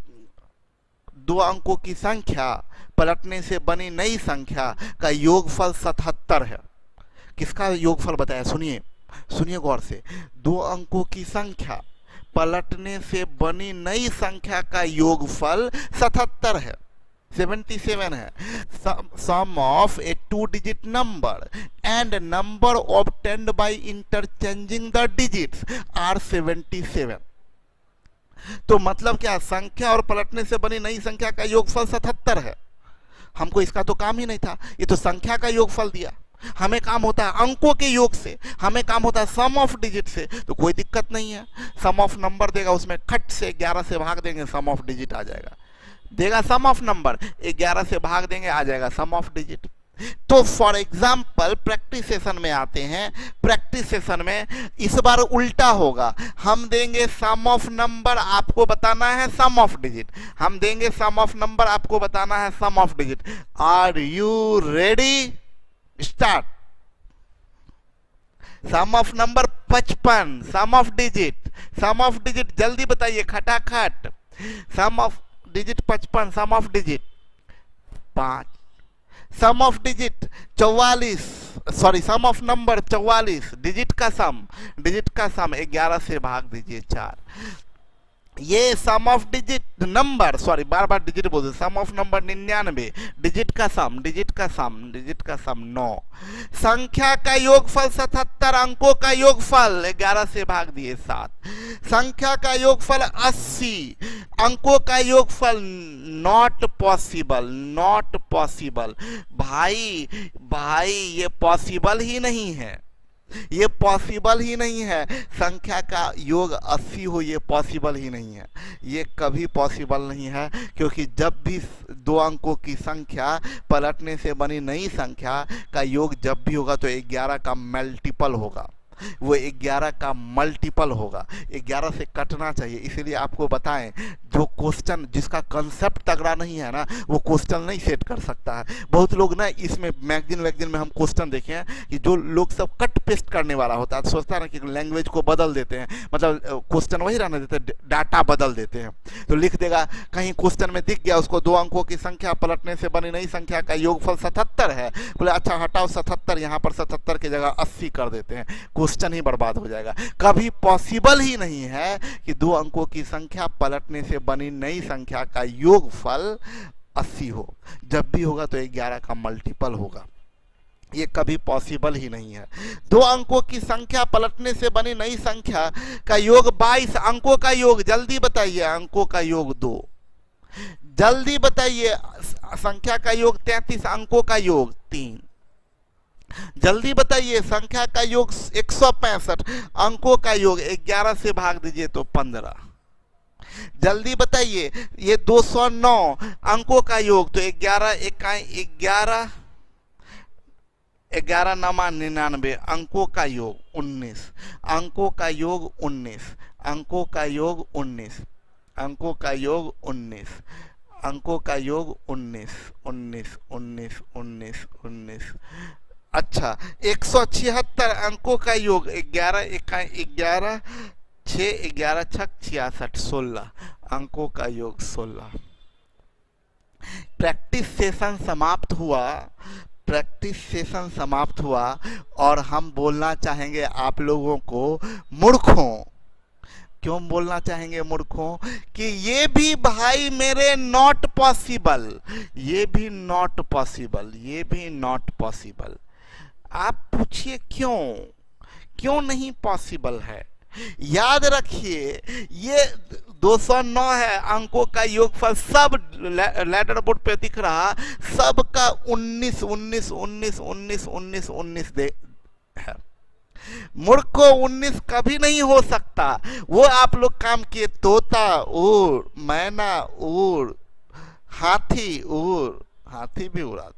2 अंकों की संख्या पलटने से बनी नई संख्या का योगफल 77 है। किसका योगफल बताया, सुनिए सुनिए गौर से। 2 अंकों की संख्या पलटने से बनी नई संख्या का योगफल 77 है, 77 है। Sum of a 2 digit number and number obtained by interchanging the digits are 77। तो मतलब क्या, संख्या और पलटने से बनी नई संख्या का योगफल 77 है। हमको इसका तो काम ही नहीं था, ये तो संख्या का योगफल दिया। हमें काम होता है अंकों के योग से, हमें काम होता है सम ऑफ डिजिट से, तो कोई दिक्कत नहीं है। सम ऑफ नंबर देगा, उसमें खट से 11 से भाग देंगे, सम ऑफ डिजिट आ जाएगा। देगा सम ऑफ नंबर, 11 से भाग देंगे, आ जाएगा सम ऑफ डिजिट। तो फॉर एग्जाम्पल प्रैक्टिस सेशन में आते हैं। प्रैक्टिस सेशन में इस बार उल्टा होगा, हम देंगे सम ऑफ नंबर, आपको बताना है सम ऑफ डिजिट। हम देंगे सम ऑफ नंबर, आपको बताना है sum of digit. Are you ready? Start. Sum of number 55, sum of digit, sum of digit जल्दी बताइए खटाखट। Sum of digit 55, sum of digit 5, sum of digit 44, sorry sum of number 44, digit का sum 11 से भाग दीजिए 4। ये sum of digit number, sorry बार बार डिजिट बोल, सम ऑफ नंबर 99, डिजिट का सम 9। संख्या का योगफल 77, अंकों का योगफल 11 से भाग दिए 7। संख्या का योगफल 80, अंकों का योगफल नॉट पॉसिबल। भाई ये पॉसिबल ही नहीं है, ये पॉसिबल ही नहीं है। संख्या का योग 80 हो, ये पॉसिबल ही नहीं है, ये कभी पॉसिबल नहीं है। क्योंकि जब भी 2 अंकों की संख्या पलटने से बनी नई संख्या का योग जब भी होगा तो 11 का मल्टीपल होगा, वो 11 का मल्टीपल होगा। 11 से कटना चाहिए। इसीलिए आपको बताएं, जो क्वेश्चन जिसका कंसेप्ट तगड़ा नहीं है ना, वो क्वेश्चन नहीं सेट कर सकता है। बहुत लोग ना इसमें मैगजीन में हम क्वेश्चन देखे हैं कि जो लोग सब कट पेस्ट करने वाला होता है, तो सोचता है ना कि लैंग्वेज को बदल देते हैं, मतलब क्वेश्चन वही रहने देते हैं, डाटा बदल देते हैं। तो लिख देगा कहीं क्वेश्चन में दिख गया उसको 2 अंकों की संख्या पलटने से बनी नई संख्या का योगफल 77 है, बोले अच्छा हटाओ 77, यहाँ पर 77 की जगह 80 कर देते हैं, क्वेश्चन ही बर्बाद हो जाएगा। कभी पॉसिबल ही नहीं है कि 2 अंकों की संख्या पलटने से बनी नई संख्या का योगफल 80 हो। जब भी होगा तो 11 का मल्टीपल होगा, ये कभी पॉसिबल ही नहीं है। 2 अंकों की संख्या पलटने से बनी नई संख्या का योग 22, अंकों का योग जल्दी बताइए, अंकों का योग 2, जल्दी बताइए। संख्या का योग 33, अंकों का योग 3, जल्दी बताइए। संख्या का योग 165, अंकों का योग 11 से भाग दीजिए तो 15। जल्दी बताइए। ये 209, अंकों का योग तो 11 नमा 99, अंकों का योग 19, अंकों का योग 19, अंकों का योग 19, अंकों का योग 19, अंकों का योग 19, 19, 19, 19, 19। अच्छा 176, अंकों का योग 11 6 11 6 66, 16, अंकों का योग 16। प्रैक्टिस सेशन समाप्त हुआ और हम बोलना चाहेंगे आप लोगों को मूर्खों। क्यों बोलना चाहेंगे मूर्खों? कि ये भी भाई मेरे नॉट पॉसिबल, ये भी नॉट पॉसिबल। आप पूछिए क्यों नहीं पॉसिबल है? याद रखिए ये 209 है, अंकों का योगफल सब लेटर बोर्ड पे दिख रहा, सबका 19 19 19 19 19 19 दे है। मूर्खों 19 कभी नहीं हो सकता। वो आप लोग काम किए तोता उड़, मैना उड़, हाथी उड़, हाथी भी उड़ा,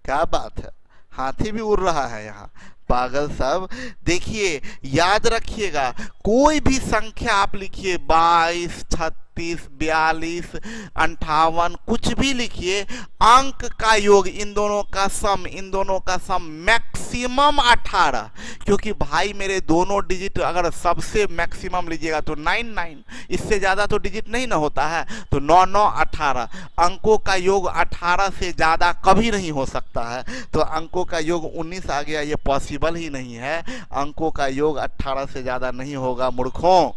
क्या बात है, हाथी भी उड़ रहा है यहाँ, पागल सब। देखिए याद रखिएगा, कोई भी संख्या आप लिखिए 22 36 42 58 कुछ भी लिखिए, अंक का योग इन दोनों का सम मैक्सिमम 18। क्योंकि भाई मेरे दोनों डिजिट अगर सबसे मैक्सिमम लीजिएगा तो 99, इससे ज्यादा तो डिजिट नहीं ना होता है, तो 9 9 18, अंकों का योग 18 से ज्यादा कभी नहीं हो सकता है। तो अंकों का योग 19 आ गया, ये पॉसिबल ही नहीं है। अंकों का योग 18 से ज्यादा नहीं होगा मूर्खों।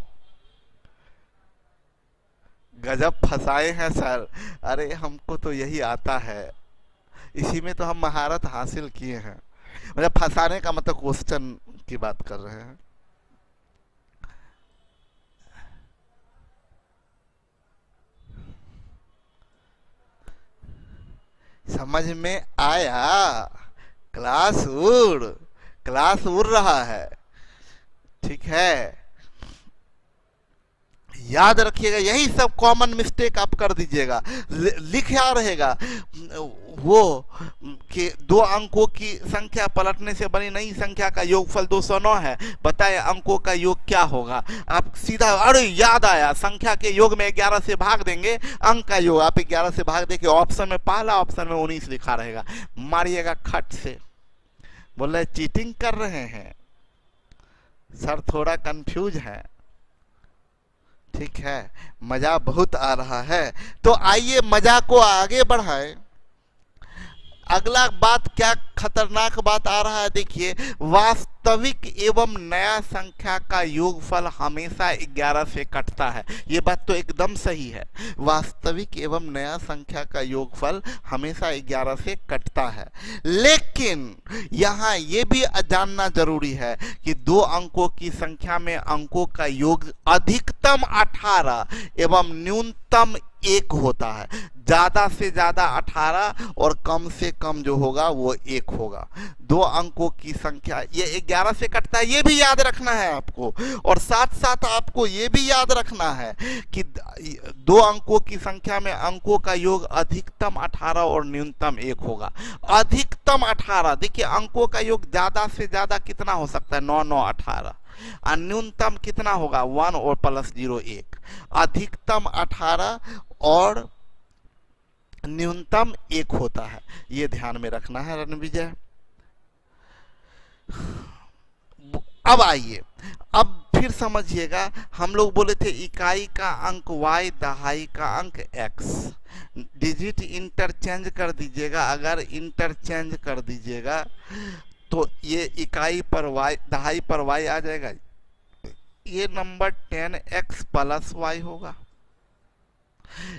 गजब फंसाए हैं सर। अरे हमको तो यही आता है, इसी में तो हम महारत हासिल किए हैं। मतलब फंसाने का मतलब क्वेश्चन की बात कर रहे हैं। समझ में आया? क्लास उड़ रहा है, ठीक है। याद रखिएगा, यही सब कॉमन मिस्टेक आप कर दीजिएगा। लिखा रहेगा वो कि 2 अंकों की संख्या पलटने से बनी नई संख्या का योगफल 209 है, बताए अंकों का योग क्या होगा। आप सीधा अरे याद आया, संख्या के योग में 11 से भाग देंगे, अंक का योग आप 11 से भाग देंगे, ऑप्शन में पहला ऑप्शन में 19 लिखा रहेगा, मारिएगा खट से। बोल रहे चीटिंग कर रहे हैं सर, थोड़ा कंफ्यूज है, ठीक है। मजा बहुत आ रहा है, तो आइए मजा को आगे बढ़ाएं। अगला बात क्या खतरनाक बात आ रहा है, देखिए, वास्तविक एवं नया संख्या का योगफल हमेशा 11 से कटता है। ये बात तो एकदम सही है, वास्तविक एवं नया संख्या का योगफल हमेशा 11 से कटता है। लेकिन यहाँ ये भी जानना जरूरी है कि 2 अंकों की संख्या में अंकों का योग अधिकतम 18 एवं न्यूनतम 1 होता है। ज्यादा से ज्यादा 18 और कम से कम जो होगा वो 1 होगा। 2 अंकों की संख्या ये 11 से कटता है, ये भी याद रखना है आपको। और साथ साथ आपको ये भी याद रखना है कि 2 अंकों की संख्या में अंकों का योग अधिकतम 18 और न्यूनतम 1 होगा। अधिकतम 18, देखिए अंकों का योग ज्यादा से ज्यादा कितना हो सकता है, 9 9 18, और न्यूनतम कितना होगा 1 और प्लस 0 1। अधिकतम 18 और न्यूनतम 1 होता है, ये ध्यान में रखना है रणविजय। अब आइए, अब फिर समझिएगा, हम लोग बोले थे इकाई का अंक y, दहाई का अंक x। डिजिट इंटरचेंज कर दीजिएगा, अगर इंटरचेंज कर दीजिएगा तो ये इकाई पर y, दहाई पर y आ जाएगा, ये नंबर 10x प्लस y होगा,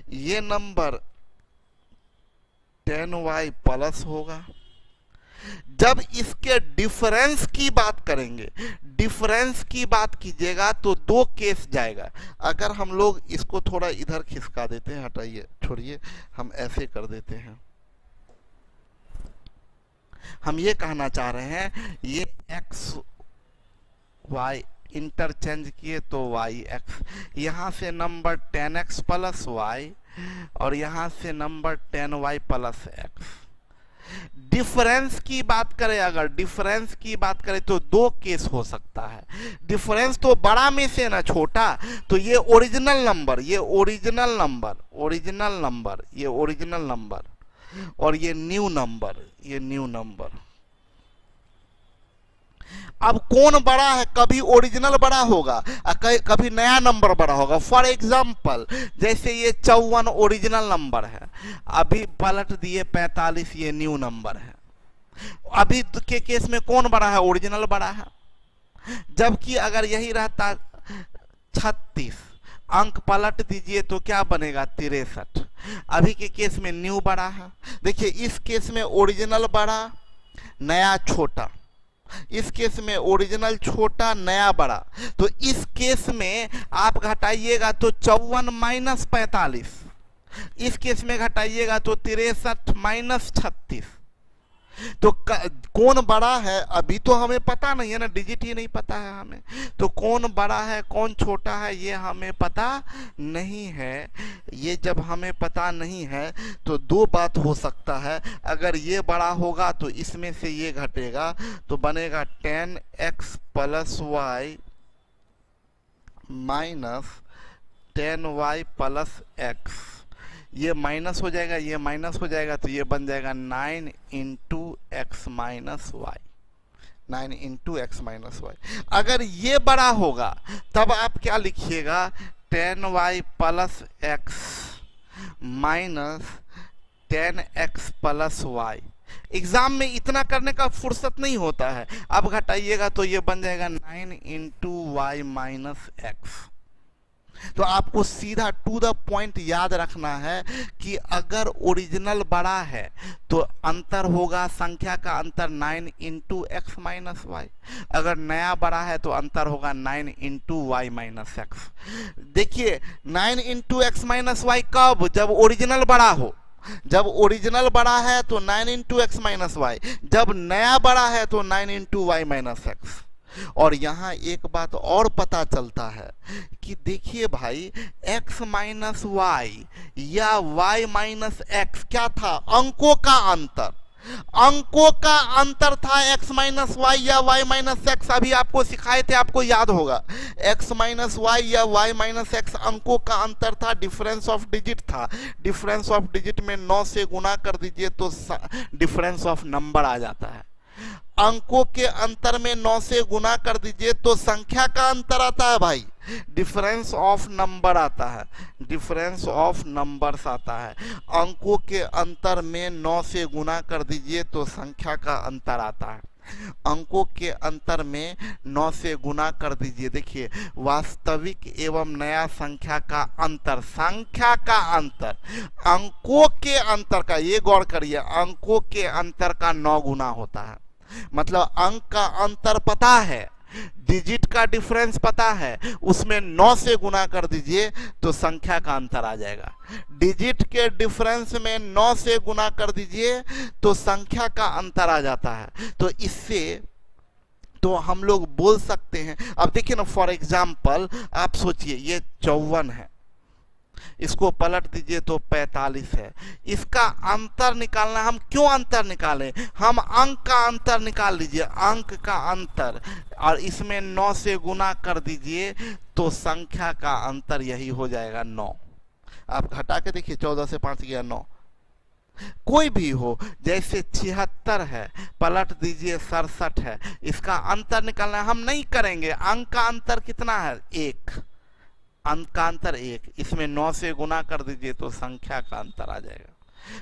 ये नंबर 10y प्लस होगा। जब इसके डिफरेंस की बात करेंगे, डिफरेंस की बात कीजिएगा तो 2 केस जाएगा। अगर हम लोग इसको थोड़ा इधर खिसका देते हैं, हटाइए, छोड़िए, हम ऐसे कर देते हैं। हम ये कहना चाह रहे हैं, ये x y इंटरचेंज किए तो yx, यहां से नंबर 10x प्लस y और यहां से number 10y plus x। Difference की बात करें, अगर डिफरेंस की बात करें तो 2 केस हो सकता है। डिफरेंस तो बड़ा में से ना छोटा, तो ये ओरिजिनल नंबर, ये ओरिजिनल नंबर, ओरिजिनल नंबर, ये ओरिजिनल नंबर, और ये न्यू नंबर, ये न्यू नंबर। अब कौन बड़ा है, कभी ओरिजिनल बड़ा होगा, कभी नया नंबर बड़ा होगा। फॉर एग्जाम्पल, जैसे ये 54 ओरिजिनल नंबर है, अभी पलट दिए 45, ये न्यू नंबर है। अभी के केस में कौन बड़ा है, ओरिजिनल बड़ा है। जबकि अगर यही रहता 36, अंक पलट दीजिए तो क्या बनेगा 63, अभी के केस में न्यू बड़ा है। देखिए इस केस में ओरिजिनल बड़ा, नया छोटा, इस केस में ओरिजिनल छोटा, नया बड़ा। तो इस केस में आप घटाइएगा तो 54 माइनस 45, इस केस में घटाइएगा तो 63 माइनस 36। तो कौन बड़ा है अभी तो हमें पता नहीं है ना, डिजिट ही नहीं पता है हमें, तो कौन बड़ा है कौन छोटा है ये हमें पता नहीं है। ये जब हमें पता नहीं है तो 2 बात हो सकता है, अगर ये बड़ा होगा तो इसमें से ये घटेगा तो बनेगा 10x plus y minus 10y plus x। ये माइनस हो जाएगा, ये माइनस हो जाएगा, तो ये बन जाएगा 9 into x minus y, 9 into x minus y. अगर ये बड़ा होगा तब आप क्या लिखिएगा, 10y plus x minus 10x plus y. Exam में इतना करने का फुर्सत नहीं होता है, अब घटाइएगा तो ये बन जाएगा 9 इंटू वाई माइनस एक्स। तो आपको सीधा टू द पॉइंट याद रखना है कि अगर ओरिजिनल बड़ा है तो अंतर होगा, संख्या का अंतर 9 इंटू एक्स माइनस वाई। अगर नया बड़ा है तो अंतर होगा 9 इंटू वाई माइनस एक्स। देखिए 9 इंटू एक्स माइनस वाई कब? जब ओरिजिनल बड़ा हो। जब ओरिजिनल बड़ा है तो 9 इंटू एक्स माइनस वाई, जब नया बड़ा है तो 9 इंटू वाई माइनस एक्स। और यहाँ एक बात और पता चलता है कि देखिए भाई, x माइनस वाई या y माइनस एक्स क्या था? अंकों का अंतर। अंकों का अंतर था x माइनस वाई या y माइनस एक्स। अभी आपको सिखाए थे, आपको याद होगा। x माइनस वाई या y माइनस एक्स अंकों का अंतर था, डिफरेंस ऑफ डिजिट था। डिफरेंस ऑफ डिजिट में 9 से गुना कर दीजिए तो डिफरेंस ऑफ नंबर आ जाता है। अंकों के अंतर में 9 से गुना कर दीजिए तो संख्या का अंतर आता है भाई, डिफरेंस ऑफ नंबर आता है, डिफरेंस ऑफ नंबर्स आता है। अंकों के अंतर में 9 से गुना कर दीजिए तो संख्या का अंतर आता है। अंकों के अंतर में 9 से गुना कर दीजिए। देखिए, वास्तविक एवं नया संख्या का अंतर, संख्या का अंतर अंकों के अंतर का, ये गौर करिए, अंकों के अंतर का 9 गुना होता है। मतलब अंक का अंतर पता है, डिजिट का डिफरेंस पता है, उसमें 9 से गुना कर दीजिए तो संख्या का अंतर आ जाएगा। डिजिट के डिफरेंस में 9 से गुना कर दीजिए तो संख्या का अंतर आ जाता है। तो इससे तो हम लोग बोल सकते हैं, अब देखिए ना, फॉर एग्जाम्पल आप सोचिए ये 54 है, इसको पलट दीजिए तो 45 है। इसका अंतर निकालना, हम क्यों अंतर निकालें? हम अंक का अंतर निकाल लीजिए, अंक का अंतर, और इसमें 9 से गुना कर दीजिए तो संख्या का अंतर यही हो जाएगा 9। आप घटा के देखिए, 14 से 5 गया 9। कोई भी हो, जैसे 76 है, पलट दीजिए 67 है, इसका अंतर निकालना हम नहीं करेंगे। अंक का अंतर कितना है? 1। अंक का अंतर 1, इसमें 9 से गुना कर दीजिए तो संख्या का अंतर आ जाएगा।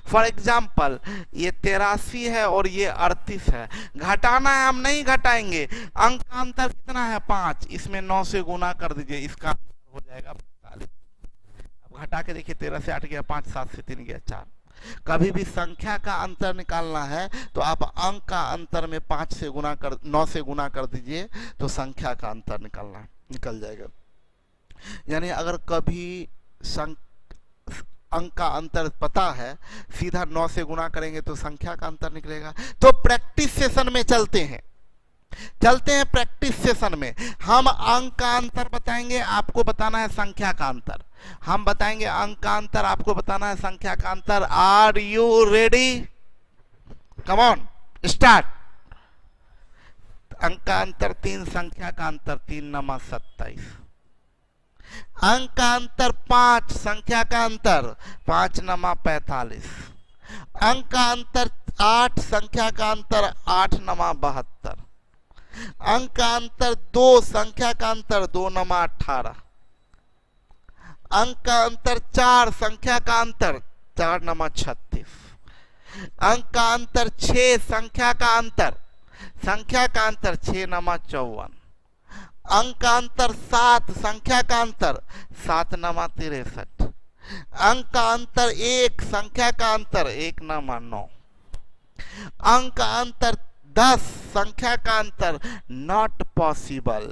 फॉर एग्जाम्पल ये 83 है और ये 38 है, घटाना है, हम नहीं घटाएंगे। अंक का अंतर कितना है? 5, इसमें 9 से गुना कर दीजिए, इसका अंतर हो जाएगा 45। अब घटा के देखिए, 13 से 8 गया 5, 7 से 3 गया 4। कभी भी संख्या का अंतर निकालना है तो आप अंक का अंतर में 5 से गुना कर 9 से गुना कर दीजिए तो संख्या का अंतर निकल जाएगा। यानी अगर कभी अंक का अंतर पता है, सीधा 9 से गुना करेंगे तो संख्या का अंतर निकलेगा। तो प्रैक्टिस सेशन में चलते हैं प्रैक्टिस सेशन में हम अंक का अंतर बताएंगे, आपको बताना है संख्या का अंतर। हम बताएंगे अंक का अंतर, आपको बताना है संख्या का अंतर। Are you ready? Come on, start. अंक का अंतर 3, संख्या का अंतर 3 नमा 27। अंक का अंतर 5, संख्या का अंतर 5 नमा 45। अंक का अंतर 8, संख्या का अंतर 8 नमा 72। अंक का अंतर 2, संख्या का अंतर 2 नमा 18। अंक का अंतर 4, संख्या का अंतर 4 नमा 36। अंक का अंतर 6, संख्या का अंतर 6 नमा 54। अंक का अंतर 7, संख्या का अंतर 7 नमा 63। अंक का अंतर 1, संख्या का अंतर 1 नमा 9। अंक का अंतर 10, संख्या का अंतर नॉट पॉसिबल।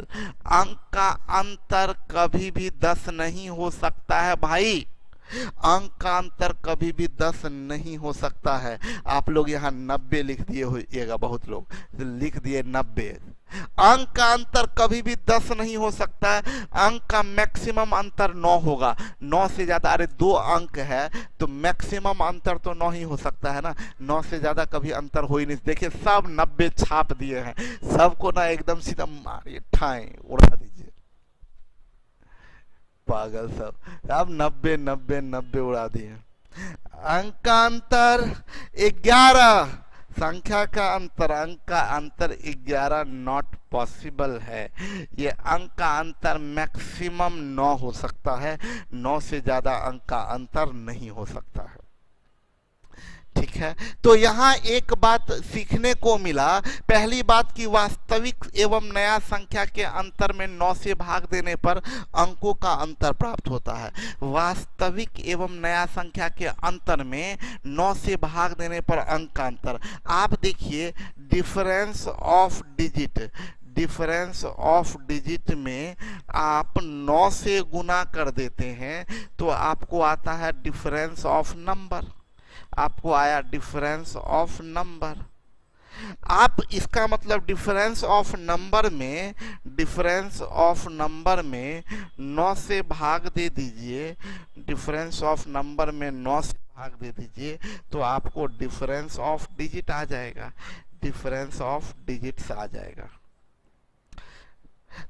अंक का अंतर कभी भी 10 नहीं हो सकता है भाई, अंक का अंतर कभी भी 10 नहीं हो सकता है। आप लोग यहाँ 90 लिख दिए होइएगा, बहुत लोग लिख दिए 90। अंक का अंतर कभी भी 10 नहीं हो सकता है। अंक का मैक्सिमम अंतर 9 होगा, 9 से ज्यादा, अरे 2 अंक है तो मैक्सिमम अंतर तो 9 ही हो सकता है ना, 9 से ज्यादा कभी अंतर हो ही नहीं। देखिए सब 90 छाप दिए हैं, सबको ना एकदम सीधा मारिए, ठाएं उड़ा दीजिए, पागल सब। अब 90 90 90 उड़ा दिए। अंक का अंतर 11, संख्या का अंतर, अंक का अंतर 11 नॉट पॉसिबल है। ये अंक का अंतर मैक्सिमम 9 हो सकता है, 9 से ज्यादा अंक का अंतर नहीं हो सकता है। ठीक है। है, तो यहाँ एक बात सीखने को मिला। पहली बात कि वास्तविक एवं नया संख्या के अंतर में 9 से भाग देने पर अंकों का अंतर प्राप्त होता है। वास्तविक एवं नया संख्या के अंतर में 9 से भाग देने पर अंक का अंतर। आप देखिए difference of digit, difference of digit में आप 9 से गुना कर देते हैं तो आपको आता है डिफरेंस ऑफ नंबर, आपको आया डिफरेंस ऑफ नंबर। आप इसका मतलब डिफरेंस ऑफ नंबर में, डिफरेंस ऑफ नंबर में 9 से भाग दे दीजिए, डिफरेंस ऑफ नंबर में 9 से भाग दे दीजिए तो आपको डिफरेंस ऑफ डिजिट आ जाएगा, डिफरेंस ऑफ डिजिट्स आ जाएगा।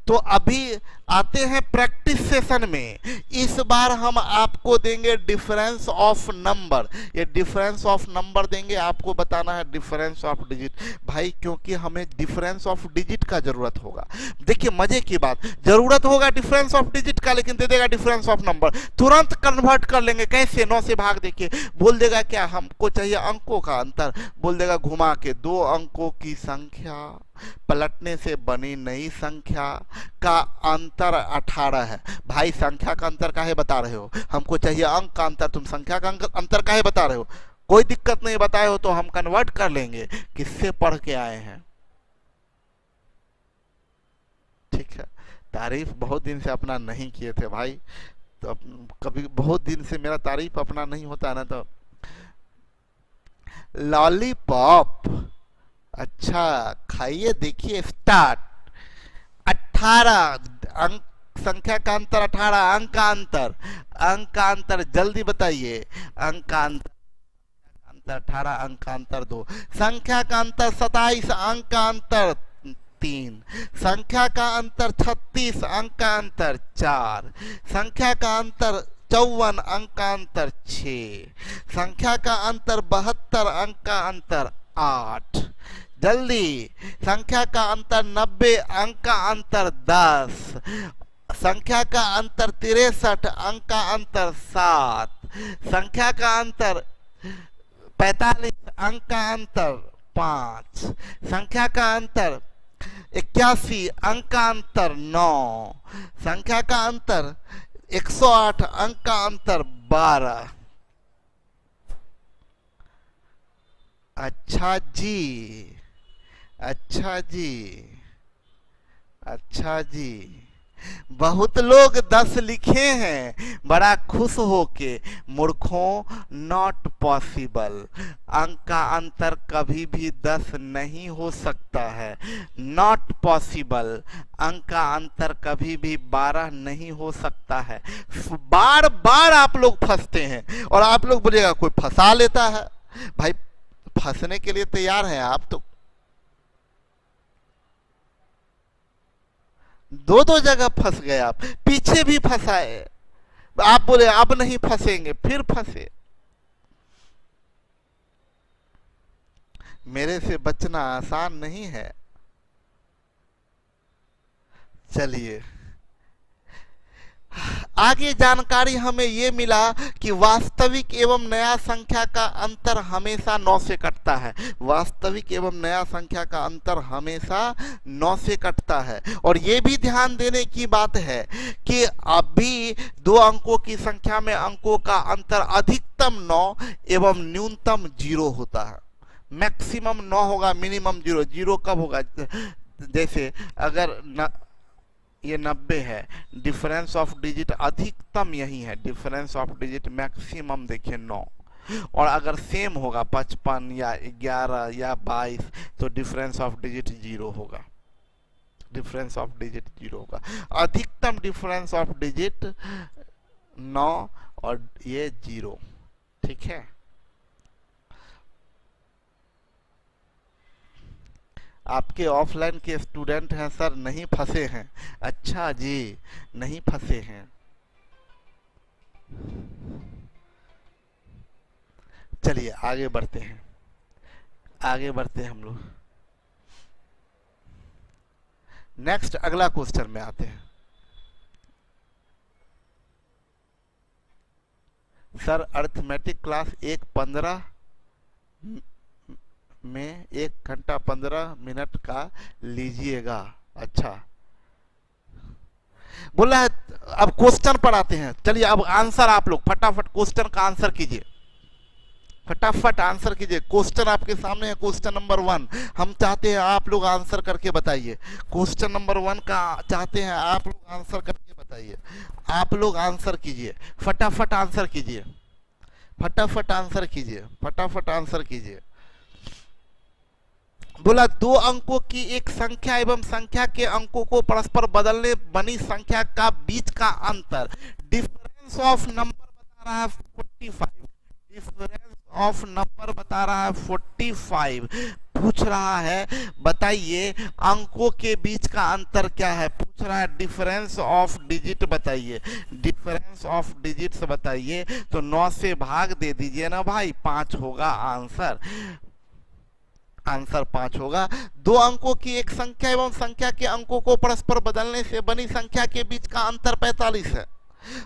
तो अभी आते हैं प्रैक्टिस सेशन में। इस बार हम आपको देंगे डिफरेंस ऑफ नंबर, ये डिफरेंस ऑफ नंबर देंगे, आपको बताना है डिफरेंस ऑफ डिजिट। भाई क्योंकि हमें डिफरेंस ऑफ डिजिट का जरूरत होगा। देखिए मजे की बात, जरूरत होगा डिफरेंस ऑफ डिजिट का लेकिन दे देगा डिफरेंस ऑफ नंबर, तुरंत कन्वर्ट कर लेंगे। कैसे? 9 से भाग देके बोल देगा क्या हमको चाहिए अंकों का अंतर, बोल देगा घुमा के 2 अंकों की संख्या पलटने से बनी नई संख्या का अंतर 18 है। भाई संख्या का अंतर काहे बता रहे हो, हमको चाहिए अंक का अंतर, तुम संख्या का अंतर काहे बता रहे हो? कोई दिक्कत नहीं, बताए हो तो हम कन्वर्ट कर लेंगे। किससे पढ़ के आए हैं? ठीक है, तारीफ बहुत दिन से अपना नहीं किए थे भाई, तो कभी बहुत दिन से मेरा तारीफ अपना नहीं होता ना। तो लॉलीपॉप, अच्छा खाइए, देखिए स्टार्ट। 18 अंक, संख्या का अंतर 18, अंक का अंतर, अंक का अंतर जल्दी बताइए। अंक का अंतर 18, अंक का अंतर 2, संख्या का अंतर 27, अंक का अंतर 3, संख्या का अंतर 36, अंक का अंतर 4, संख्या का अंतर 54, अंक का अंतर 6, संख्या का अंतर 72, अंक का अंतर 8, जल्दी। संख्या का अंतर 90, अंक का अंतर 10, संख्या का अंतर 63, अंक का अंतर 7, संख्या का अंतर 45, अंक का अंतर 5, संख्या का अंतर 81, अंक का अंतर 9, संख्या का अंतर 108, अंक का अंतर 12। अच्छा जी, अच्छा जी, अच्छा जी, बहुत लोग 10 लिखे हैं बड़ा खुश होके। मूर्खों, नॉट पॉसिबल, अंक का अंतर कभी भी 10 नहीं हो सकता है। नॉट पॉसिबल, अंक का अंतर कभी भी 12 नहीं हो सकता है। बार बार आप लोग फंसते हैं और आप लोग बोलिएगा कोई फंसा लेता है। भाई फंसने के लिए तैयार हैं आप तो। 2 जगह फंस गए आप, पीछे भी फंसाए, आप बोले अब नहीं फंसेंगे, फिर फंसे। मेरे से बचना आसान नहीं है। चलिए आगे जानकारी हमें ये मिला कि वास्तविक एवं नया संख्या का अंतर हमेशा 9 से कटता है। वास्तविक एवं नया संख्या का अंतर हमेशा 9 से कटता है। और ये भी ध्यान देने की बात है कि अभी 2 अंकों की संख्या में अंकों का अंतर अधिकतम 9 एवं न्यूनतम 0 होता है। मैक्सिमम 9 होगा, मिनिमम 0। 0 कब होगा? जैसे अगर ये 90 है, डिफरेंस ऑफ डिजिट अधिकतम यही है, डिफरेंस ऑफ डिजिट मैक्सिमम देखिए 9। और अगर सेम होगा 55 या 11 या 22 तो डिफरेंस ऑफ डिजिट 0 होगा, डिफरेंस ऑफ डिजिट 0 होगा। अधिकतम डिफरेंस ऑफ डिजिट 9 और ये 0। ठीक है, आपके ऑफलाइन के स्टूडेंट हैं सर, नहीं फंसे हैं। अच्छा जी, नहीं फंसे हैं। चलिए आगे बढ़ते हैं, आगे बढ़ते हैं हम लोग। नेक्स्ट अगला क्वेश्चन में आते हैं। सर अर्थमेटिक क्लास 1 15 में 1 घंटा 15 मिनट का लीजिएगा। अच्छा, बोला है। अब क्वेश्चन पर आते हैं, चलिए अब आंसर आप लोग फटाफट क्वेश्चन का आंसर कीजिए, फटाफट आंसर कीजिए। क्वेश्चन आपके सामने है, क्वेश्चन नंबर 1। हम चाहते हैं आप लोग आंसर करके बताइए। क्वेश्चन नंबर 1 का चाहते हैं आप लोग आंसर करके बताइए। आप लोग आंसर कीजिए, फटाफट आंसर कीजिए, फटाफट आंसर कीजिए, फटाफट आंसर कीजिए। बोला 2 अंकों की एक संख्या एवं संख्या के अंकों को परस्पर बदलने बनी संख्या का बीच का अंतर। डिफरेंस ऑफ नंबर बता रहा है 45। डिफरेंस ऑफ नंबर बता रहा है 45। पूछ रहा है बताइए अंकों के बीच का अंतर क्या है। पूछ रहा है डिफरेंस ऑफ डिजिट बताइए, डिफरेंस ऑफ डिजिट्स बताइए। तो 9 से भाग दे दीजिए ना भाई, 5 होगा आंसर। आंसर 5 होगा। 2 अंकों की एक संख्या एवं संख्या के अंकों को परस्पर बदलने से बनी संख्या के बीच का अंतर 45 है।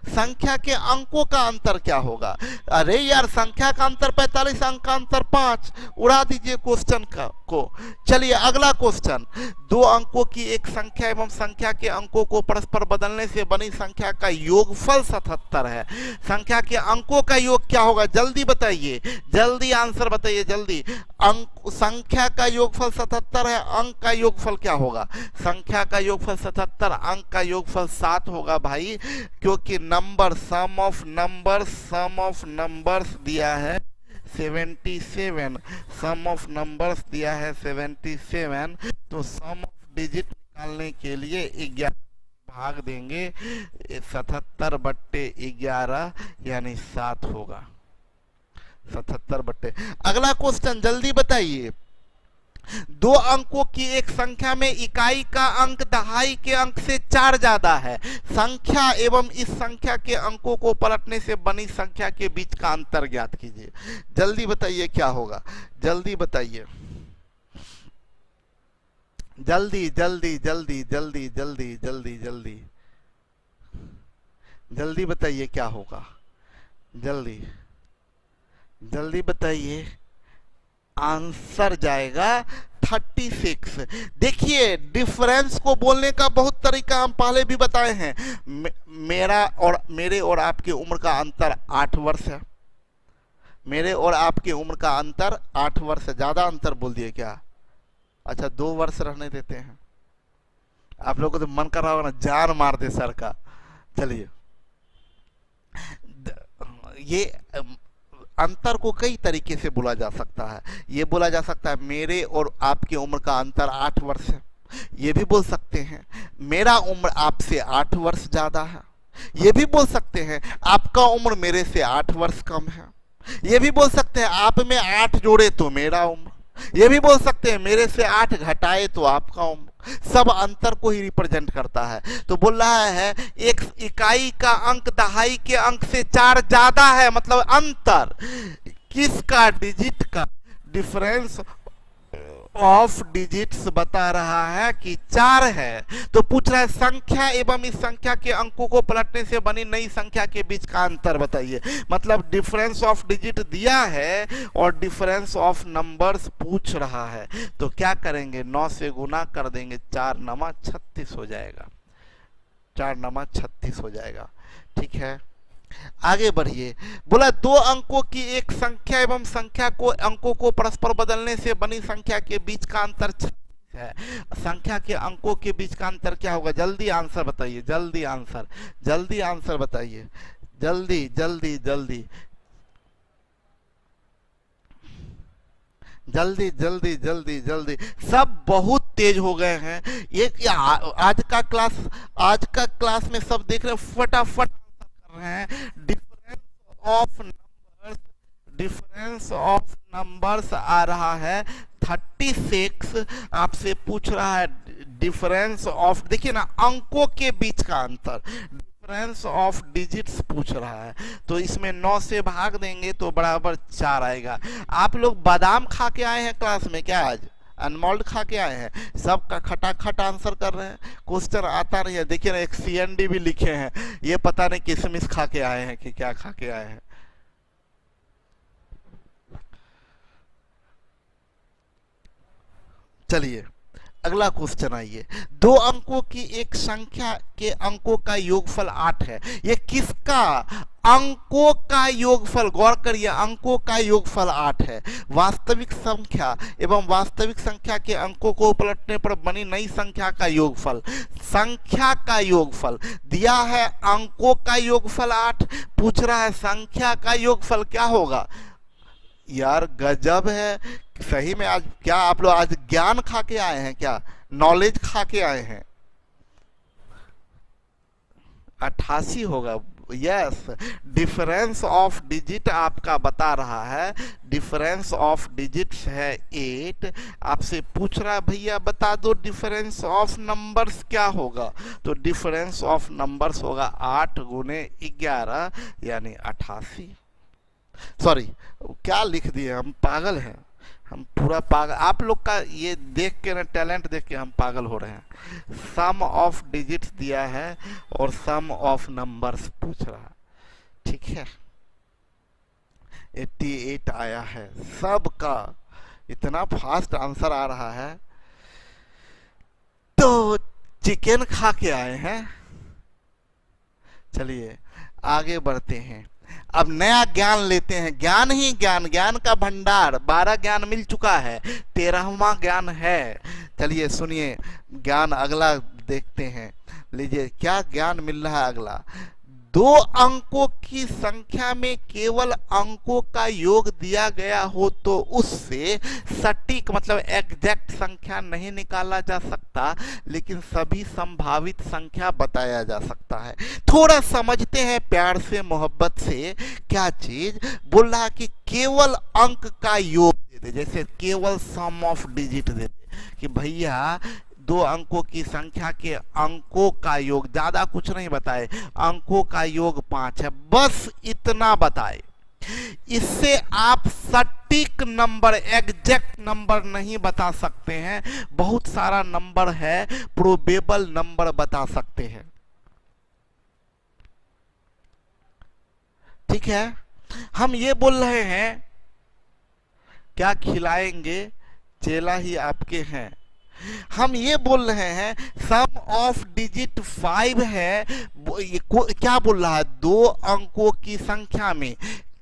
संख्या के अंकों का अंतर क्या होगा? अरे यार, संख्या का अंतर 45, अंक का अंतर 5। उड़ा दीजिए क्वेश्चन को। चलिए अगला क्वेश्चन। 2 अंकों की एक संख्या एवं संख्या के अंकों को परस्पर बदलने से बनी संख्या का योगफल 77 है। संख्या के अंकों का योग क्या होगा? जल्दी बताइए, जल्दी आंसर बताइए, जल्दी। अंक संख्या का योगफल 77 है, अंक का योगफल क्या होगा? संख्या का योगफल 77, अंक का योगफल 7 होगा भाई, क्योंकि नंबर सम ऑफ नंबर्स दिया है 77। सम ऑफ नंबर्स दिया है 77, तो सम ऑफ डिजिट निकालने के लिए 11 भाग देंगे 77/11 यानी 7 होगा। 77 अगला क्वेश्चन जल्दी बताइए। 2 अंकों की एक संख्या में इकाई का अंक दहाई के अंक से 4 ज्यादा है। संख्या एवं इस संख्या के अंकों को पलटने से बनी संख्या के बीच का अंतर ज्ञात कीजिए। जल्दी बताइए क्या होगा, जल्दी बताइए, जल्दी जल्दी जल्दी जल्दी जल्दी जल्दी जल्दी जल्दी बताइए क्या होगा, जल्दी जल्दी बताइए। आंसर जाएगा 36। देखिए डिफरेंस को बोलने का बहुत तरीका हम पहले भी बताए हैं। मेरे और आपकी उम्र का अंतर 8 वर्ष है। मेरे और आपकी उम्र का अंतर 8 वर्ष है। ज्यादा अंतर बोल दिए क्या? अच्छा 2 वर्ष रहने देते हैं। आप लोगों को तो मन कर रहा होगा ना जान मार दे सर का। चलिए, ये अंतर को कई तरीके से बोला जा सकता है। ये बोला जा सकता है मेरे और आपकी उम्र का अंतर 8 वर्ष है। ये भी बोल सकते हैं मेरा उम्र आपसे 8 वर्ष ज्यादा है। ये भी बोल सकते हैं आपका उम्र मेरे से 8 वर्ष कम है। ये भी बोल सकते हैं आप में 8 जोड़े तो मेरा उम्र। ये भी बोल सकते हैं मेरे से 8 घटाए तो आपका उम्र। सब अंतर को ही रिप्रेजेंट करता है। तो बोल रहा है एक इकाई का अंक दहाई के अंक से 4 ज्यादा है, मतलब अंतर किसका? डिजिट का। डिफरेंस ऑफ डिजिट्स बता रहा है कि 4 है। तो पूछ रहा है संख्या एवं इस संख्या के अंकों को पलटने से बनी नई संख्या के बीच का अंतर बताइए। मतलब डिफरेंस ऑफ डिजिट दिया है और डिफरेंस ऑफ नंबर्स पूछ रहा है। तो क्या करेंगे? 9 से गुना कर देंगे, 4 9 36 हो जाएगा। 4 9 36 हो जाएगा। ठीक है, आगे बढ़िए। बोला 2 अंकों की एक संख्या एवं संख्या को अंकों को परस्पर बदलने से बनी संख्या के बीच का अंतर 36 है। संख्या के अंकों के बीच का अंतर क्या होगा? जल्दी आंसर बताइए, जल्दी आंसर, जल्दी आंसर बताइए, जल्दी जल्दी जल्दी जल्दी जल्दी जल्दी जल्दी। सब बहुत तेज हो गए हैं। ये आज का क्लास में सब देख रहे हैं, फटाफट डिफरेंस ऑफ नंबर्स आ रहा है 36। आपसे पूछ रहा है डिफरेंस ऑफ, देखिए ना, अंकों के बीच का अंतर, डिफरेंस ऑफ डिजिट्स पूछ रहा है। तो इसमें 9 से भाग देंगे तो बराबर 4 आएगा। आप लोग बादाम खा के आए हैं क्लास में क्या? आज अनमोल्ड खा के आए हैं? सबका खटाखट आंसर कर रहे हैं। क्वेश्चन आता नहीं है। देखिए ना, एक CND भी लिखे हैं। ये पता नहीं किसमिस खा के आए हैं कि क्या खा के आए हैं। चलिए अगला क्वेश्चन आइए। दो अंकों की एक संख्या के अंकों का योगफल 8 है। ये किसका अंकों का योगफल, गौर करिए, अंकों का योगफल 8 है। वास्तविक संख्या एवं वास्तविक संख्या के अंकों को पलटने पर बनी नई संख्या का योगफल, संख्या का योगफल दिया है, अंकों का योगफल 8, पूछ रहा है संख्या का योगफल क्या होगा। यार गजब है सही में। आज क्या आप लोग आज ज्ञान खा के आए हैं, क्या नॉलेज खा के आए हैं। 88 होगा, यस। डिफरेंस ऑफ डिजिट आपका बता रहा है, डिफरेंस ऑफ डिजिट्स है 8। आपसे पूछ रहा है भैया बता दो डिफरेंस ऑफ नंबर्स क्या होगा, तो डिफरेंस ऑफ नंबर्स होगा 8 गुने 11 यानी 88। सॉरी क्या लिख दिए, हम पागल हैं, हम पूरा पागल। आप लोग का ये देख के ना, टैलेंट देख के हम पागल हो रहे हैं। सम ऑफ डिजिट्स दिया है और सम ऑफ नंबर्स पूछ रहा है, ठीक है। 88 आया है सबका, इतना फास्ट आंसर आ रहा है तो चिकन खा के आए हैं। चलिए आगे बढ़ते हैं, अब नया ज्ञान लेते हैं। ज्ञान ही ज्ञान, ज्ञान का भंडार, 12 ज्ञान मिल चुका है, 13वां ज्ञान है। चलिए सुनिए ज्ञान अगला देखते हैं। लीजिए क्या ज्ञान मिल रहा है अगला। दो अंकों की संख्या में केवल अंकों का योग दिया गया हो तो उससे सटीक मतलब एग्जैक्ट संख्या नहीं निकाला जा सकता, लेकिन सभी संभावित संख्या बताया जा सकता है। थोड़ा समझते हैं प्यार से मोहब्बत से। क्या चीज बोल रहा कि केवल अंक का योग दे दे, जैसे केवल सम ऑफ डिजिट दे दे कि भैया दो अंकों की संख्या के अंकों का योग, ज्यादा कुछ नहीं बताए, अंकों का योग 5 है, बस इतना बताए। इससे आप सटीक नंबर, एग्जैक्ट नंबर नहीं बता सकते हैं। बहुत सारा नंबर है, प्रोबेबल नंबर बता सकते हैं, ठीक है। हम ये बोल रहे हैं क्या खिलाएंगे चेला ही आपके हैं। हम ये बोल रहे हैं सम ऑफ डिजिट 5 है, क्या बोल रहा है, दो अंकों की संख्या में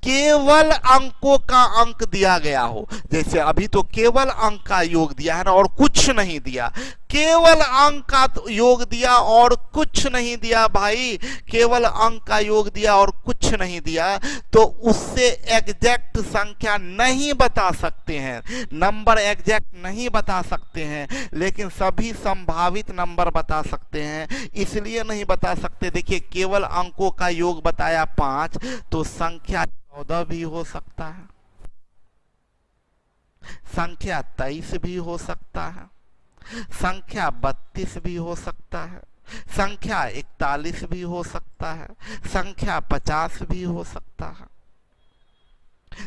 केवल अंकों का अंक दिया गया हो। जैसे अभी तो केवल अंक का योग दिया है ना, और कुछ नहीं दिया, केवल अंक का योग दिया और कुछ नहीं दिया भाई, केवल अंक का योग दिया और कुछ नहीं दिया, तो उससे एग्जैक्ट संख्या नहीं बता सकते हैं, नंबर एग्जैक्ट नहीं बता सकते हैं, लेकिन सभी संभावित नंबर बता सकते हैं। इसलिए नहीं बता सकते, देखिए केवल अंकों का योग बताया 5, तो संख्या 14 भी हो सकता है, संख्या 23 भी हो सकता है, संख्या 32 भी हो सकता है, संख्या 41 भी हो सकता है, संख्या 50 भी हो सकता है।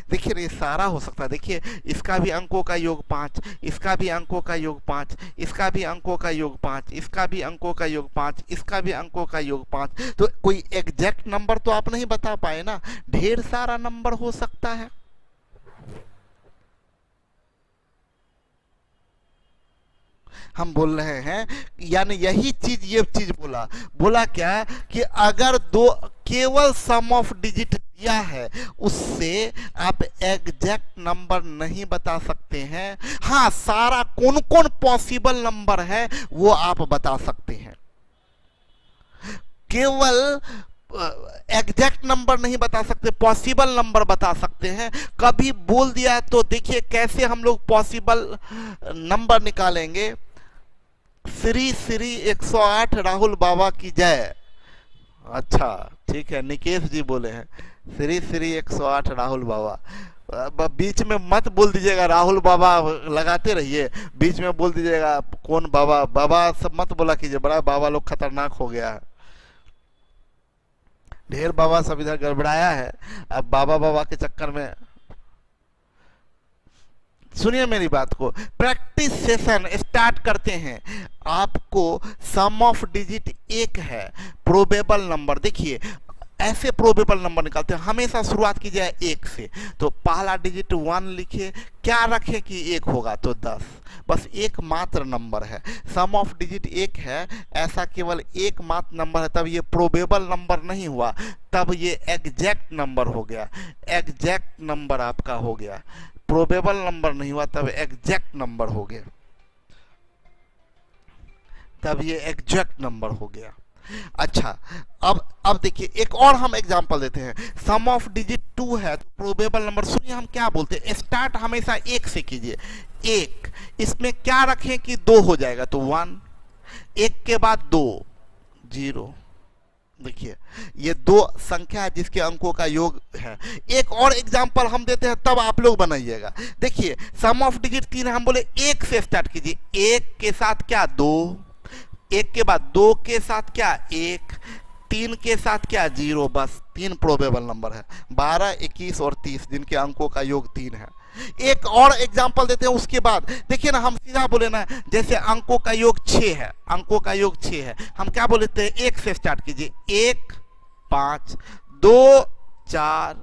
देखिए ये सारा हो सकता है। देखिए इसका भी अंकों का योग 5, इसका भी अंकों का योग 5, इसका भी अंकों का योग 5, इसका भी अंकों का योग 5, इसका भी अंकों का योग 5। तो कोई एग्जैक्ट नंबर तो आप नहीं बता पाए ना, ढेर सारा नंबर हो सकता है। हम बोल रहे हैं यानी यही चीज, ये चीज बोला क्या कि अगर दो केवल सम ऑफ डिजिट दिया है उससे आप एग्जैक्ट नंबर नहीं बता सकते हैं। हाँ सारा कौन कौन पॉसिबल नंबर है वो आप बता सकते हैं, केवल एग्जैक्ट नंबर नहीं बता सकते, पॉसिबल नंबर बता सकते हैं। कभी बोल दिया तो देखिए कैसे हम लोग पॉसिबल नंबर निकालेंगे। श्री श्री 108 राहुल बाबा की जय। अच्छा ठीक है, निकेश जी बोले हैं श्री श्री 108 राहुल बाबा। बीच में मत बोल दीजिएगा राहुल बाबा, लगाते रहिए, बीच में बोल दीजिएगा कौन बाबा, बाबा सब मत बोला कीजिए, बड़ा बाबा लोग खतरनाक हो गया है, ढेर बाबा सब इधर गड़बड़ाया है। अब बाबा के चक्कर में सुनिए मेरी बात को, प्रैक्टिस सेशन स्टार्ट करते हैं। आपको सम ऑफ डिजिट 1 है, प्रोबेबल नंबर, देखिए ऐसे प्रोबेबल नंबर निकालते हैं, हमेशा शुरुआत की जाए 1 से। तो पहला डिजिट 1 लिखिए, क्या रखें कि 1 होगा तो 10, बस एकमात्र नंबर है। सम ऑफ डिजिट एक है, ऐसा केवल एकमात्र नंबर है, तब ये प्रोबेबल नंबर नहीं हुआ, तब ये एग्जैक्ट नंबर हो गया। एग्जैक्ट नंबर आपका हो गया, प्रोबेबल नंबर नहीं हुआ, तब एग्जैक्ट नंबर हो गया, तब ये एग्जैक्ट नंबर हो गया। अच्छा, अब देखिए एक और हम एग्जांपल देते हैं। सम ऑफ डिजिट 2 है तो प्रोबेबल नंबर, सुनिए हम क्या बोलते हैं, स्टार्ट हमेशा एक से कीजिए। एक, इसमें क्या रखें कि 2 हो जाएगा, तो 1, एक के बाद 2, 0। देखिए ये दो संख्या है जिसके अंकों का योग है। एक और एग्जांपल हम देते हैं, तब आप लोग बनाइएगा। देखिए सम ऑफ डिजिट 3 है, हम बोले एक से स्टार्ट कीजिए। एक के साथ क्या 2, एक के बाद 2 के साथ क्या 1, 3 के साथ क्या 0, बस 3 प्रोबेबल नंबर है, 12, 21 और 30 जिनके अंकों का योग 3 है। एक और एग्जांपल देते हैं उसके बाद। देखिए ना, हम सीधा बोले ना, जैसे अंकों का योग 6 है, अंकों का योग 6 है, हम क्या बोलते हैं, एक से स्टार्ट कीजिए। 1, 5, 2, 4,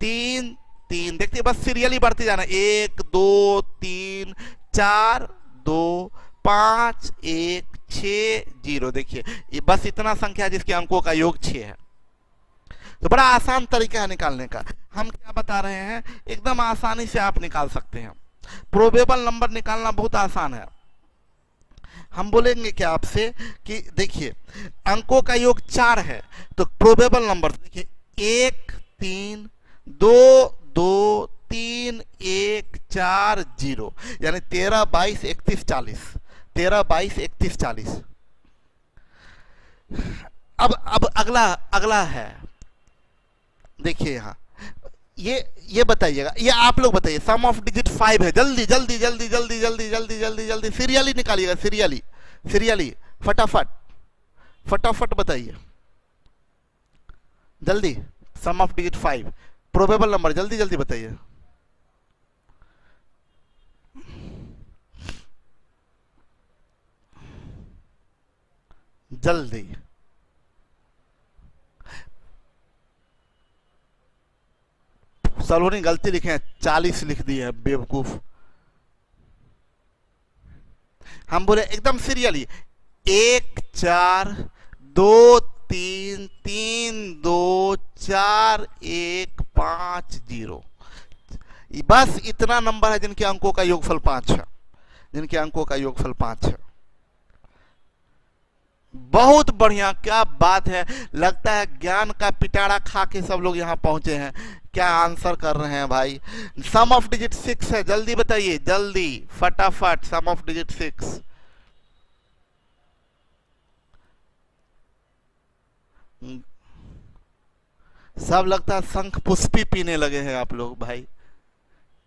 3, 3। देखते बस सीरियली बढ़ते जाना, 1, 2, 3, 4, 2, 5, 1, 6, 0। देखिए ये बस इतना संख्या जिसके अंकों का योग 6 है। तो बड़ा आसान तरीका है निकालने का। हम क्या बता रहे हैं, एकदम आसानी से आप निकाल सकते हैं। प्रोबेबल नंबर निकालना बहुत आसान है। हम बोलेंगे क्या आपसे कि देखिए अंकों का योग 4 है, तो प्रोबेबल नंबर देखिए 1, 3, 2, 2, 3, 1, 4, 0, यानी 13, 22, 31, 40, 13, 22, 31, 40। अब अगला है, देखिए यहाँ ये बताइएगा, ये आप लोग बताइए। सम ऑफ डिजिट 5 है, जल्दी जल्दी जल्दी जल्दी जल्दी जल्दी जल्दी जल्दी सीरियली निकालिएगा, सीरियली फटाफट फटाफट बताइए जल्दी। सम ऑफ डिजिट 5 प्रोबेबल नंबर, जल्दी जल्दी बताइए। जल्दी सलोनी गलती लिखे हैं, 40 लिख दी है, बेवकूफ। हम बोले एकदम सीरियली 1, 4, 2, 3, 3, 2, 4, 1, 5, 0। बस इतना नंबर है जिनके अंकों का योगफल 5 है, जिनके अंकों का योगफल 5 है। बहुत बढ़िया, क्या बात है। लगता है ज्ञान का पिटारा खा के सब लोग यहाँ पहुंचे हैं। क्या आंसर कर रहे हैं भाई। सम ऑफ डिजिट 6 है, जल्दी बताइए, जल्दी फटाफट। सम ऑफ डिजिट 6, सब लगता है शंख पुष्पी पीने लगे हैं आप लोग भाई।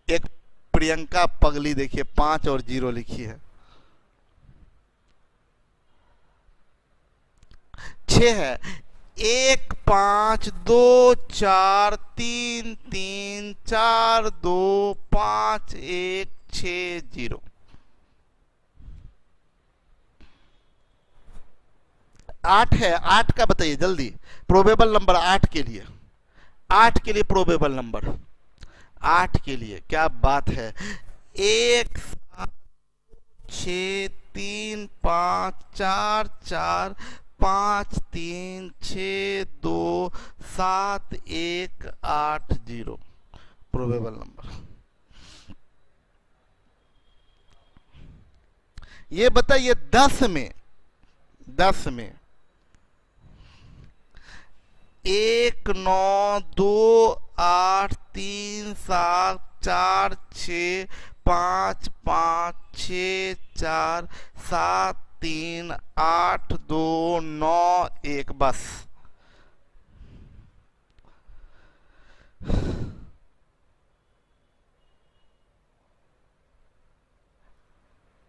एक प्रियंका पगली देखिए 5 और 0 लिखी है। 6 है, 1, 5, 2, 4, 3, 3, 4, 2, 5, 1, 6, 0। 8 है, 8 का बताइए जल्दी। प्रोबेबल नंबर 8 के लिए, 8 के लिए प्रोबेबल नंबर, 8 के लिए क्या बात है। 1, 7, 6, 3, 5, 4, 4, 5, 3, 6, 2, 7, 1, 8, 0 प्रोबेबल नंबर। ये बताइए 10 में, 10 में 1, 9, 2, 8, 3, 7, 4, 6, 5, 5, 6, 4, 7, 3, 8, 2, 9, 1, बस।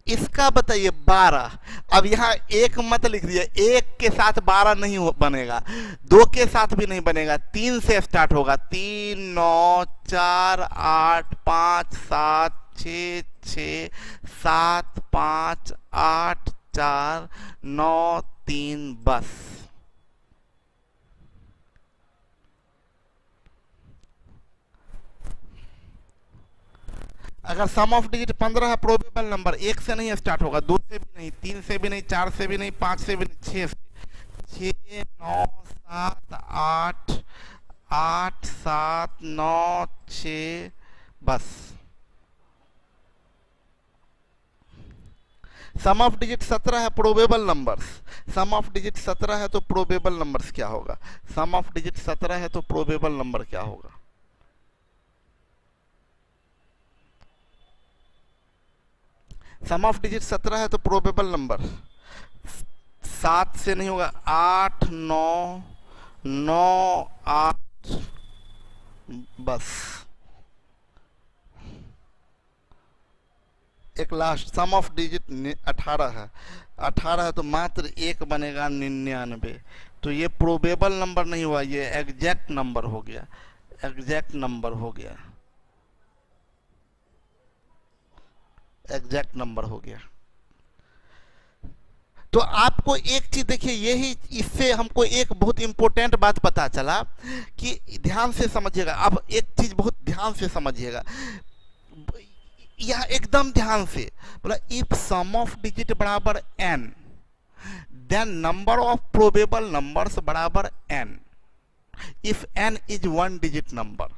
इसका बताइए 12। अब यहाँ एक मत लिख दिया, एक के साथ 12 नहीं बनेगा, 2 के साथ भी नहीं बनेगा, 3 से स्टार्ट होगा। 3, 9, 4, 8, 5, 7, 6, 6, 7, 5, 8, 4, 9, 3, बस। अगर सम ऑफ डिजिट 15 है, प्रोबेबल नंबर एक से नहीं स्टार्ट होगा, दो से भी नहीं, तीन से भी नहीं, चार से भी नहीं, पांच से भी नहीं, छह से। 6 9 7 8 8 7 9 6 बस। सम ऑफ डिजिट 17 है, probable numbers. Sum of digit 17 है तो प्रोबेबल नंबर्स क्या होगा? सम ऑफ डिजिट 17 है तो प्रोबेबल नंबर क्या होगा? सम ऑफ डिजिट 17 है तो प्रोबेबल नंबर 7 से नहीं होगा, 8 9 9 8 बस। एक लास्ट सम ऑफ डिजिट 18 है, 18 है तो मात्र एक बनेगा 99। तो ये प्रोबेबल नंबर नहीं हुआ, ये एग्जैक्ट नंबर हो गया, एग्जैक्ट नंबर हो गया, एग्जैक्ट नंबर हो गया। तो आपको एक चीज देखिए, यही इससे हमको एक बहुत इंपॉर्टेंट बात पता चला कि ध्यान से समझिएगा। अब एक चीज बहुत ध्यान से समझिएगा, यह एकदम ध्यान से बोला, इफ सम ऑफ डिजिट बराबर n then number of probable numbers बराबर n if n is one digit number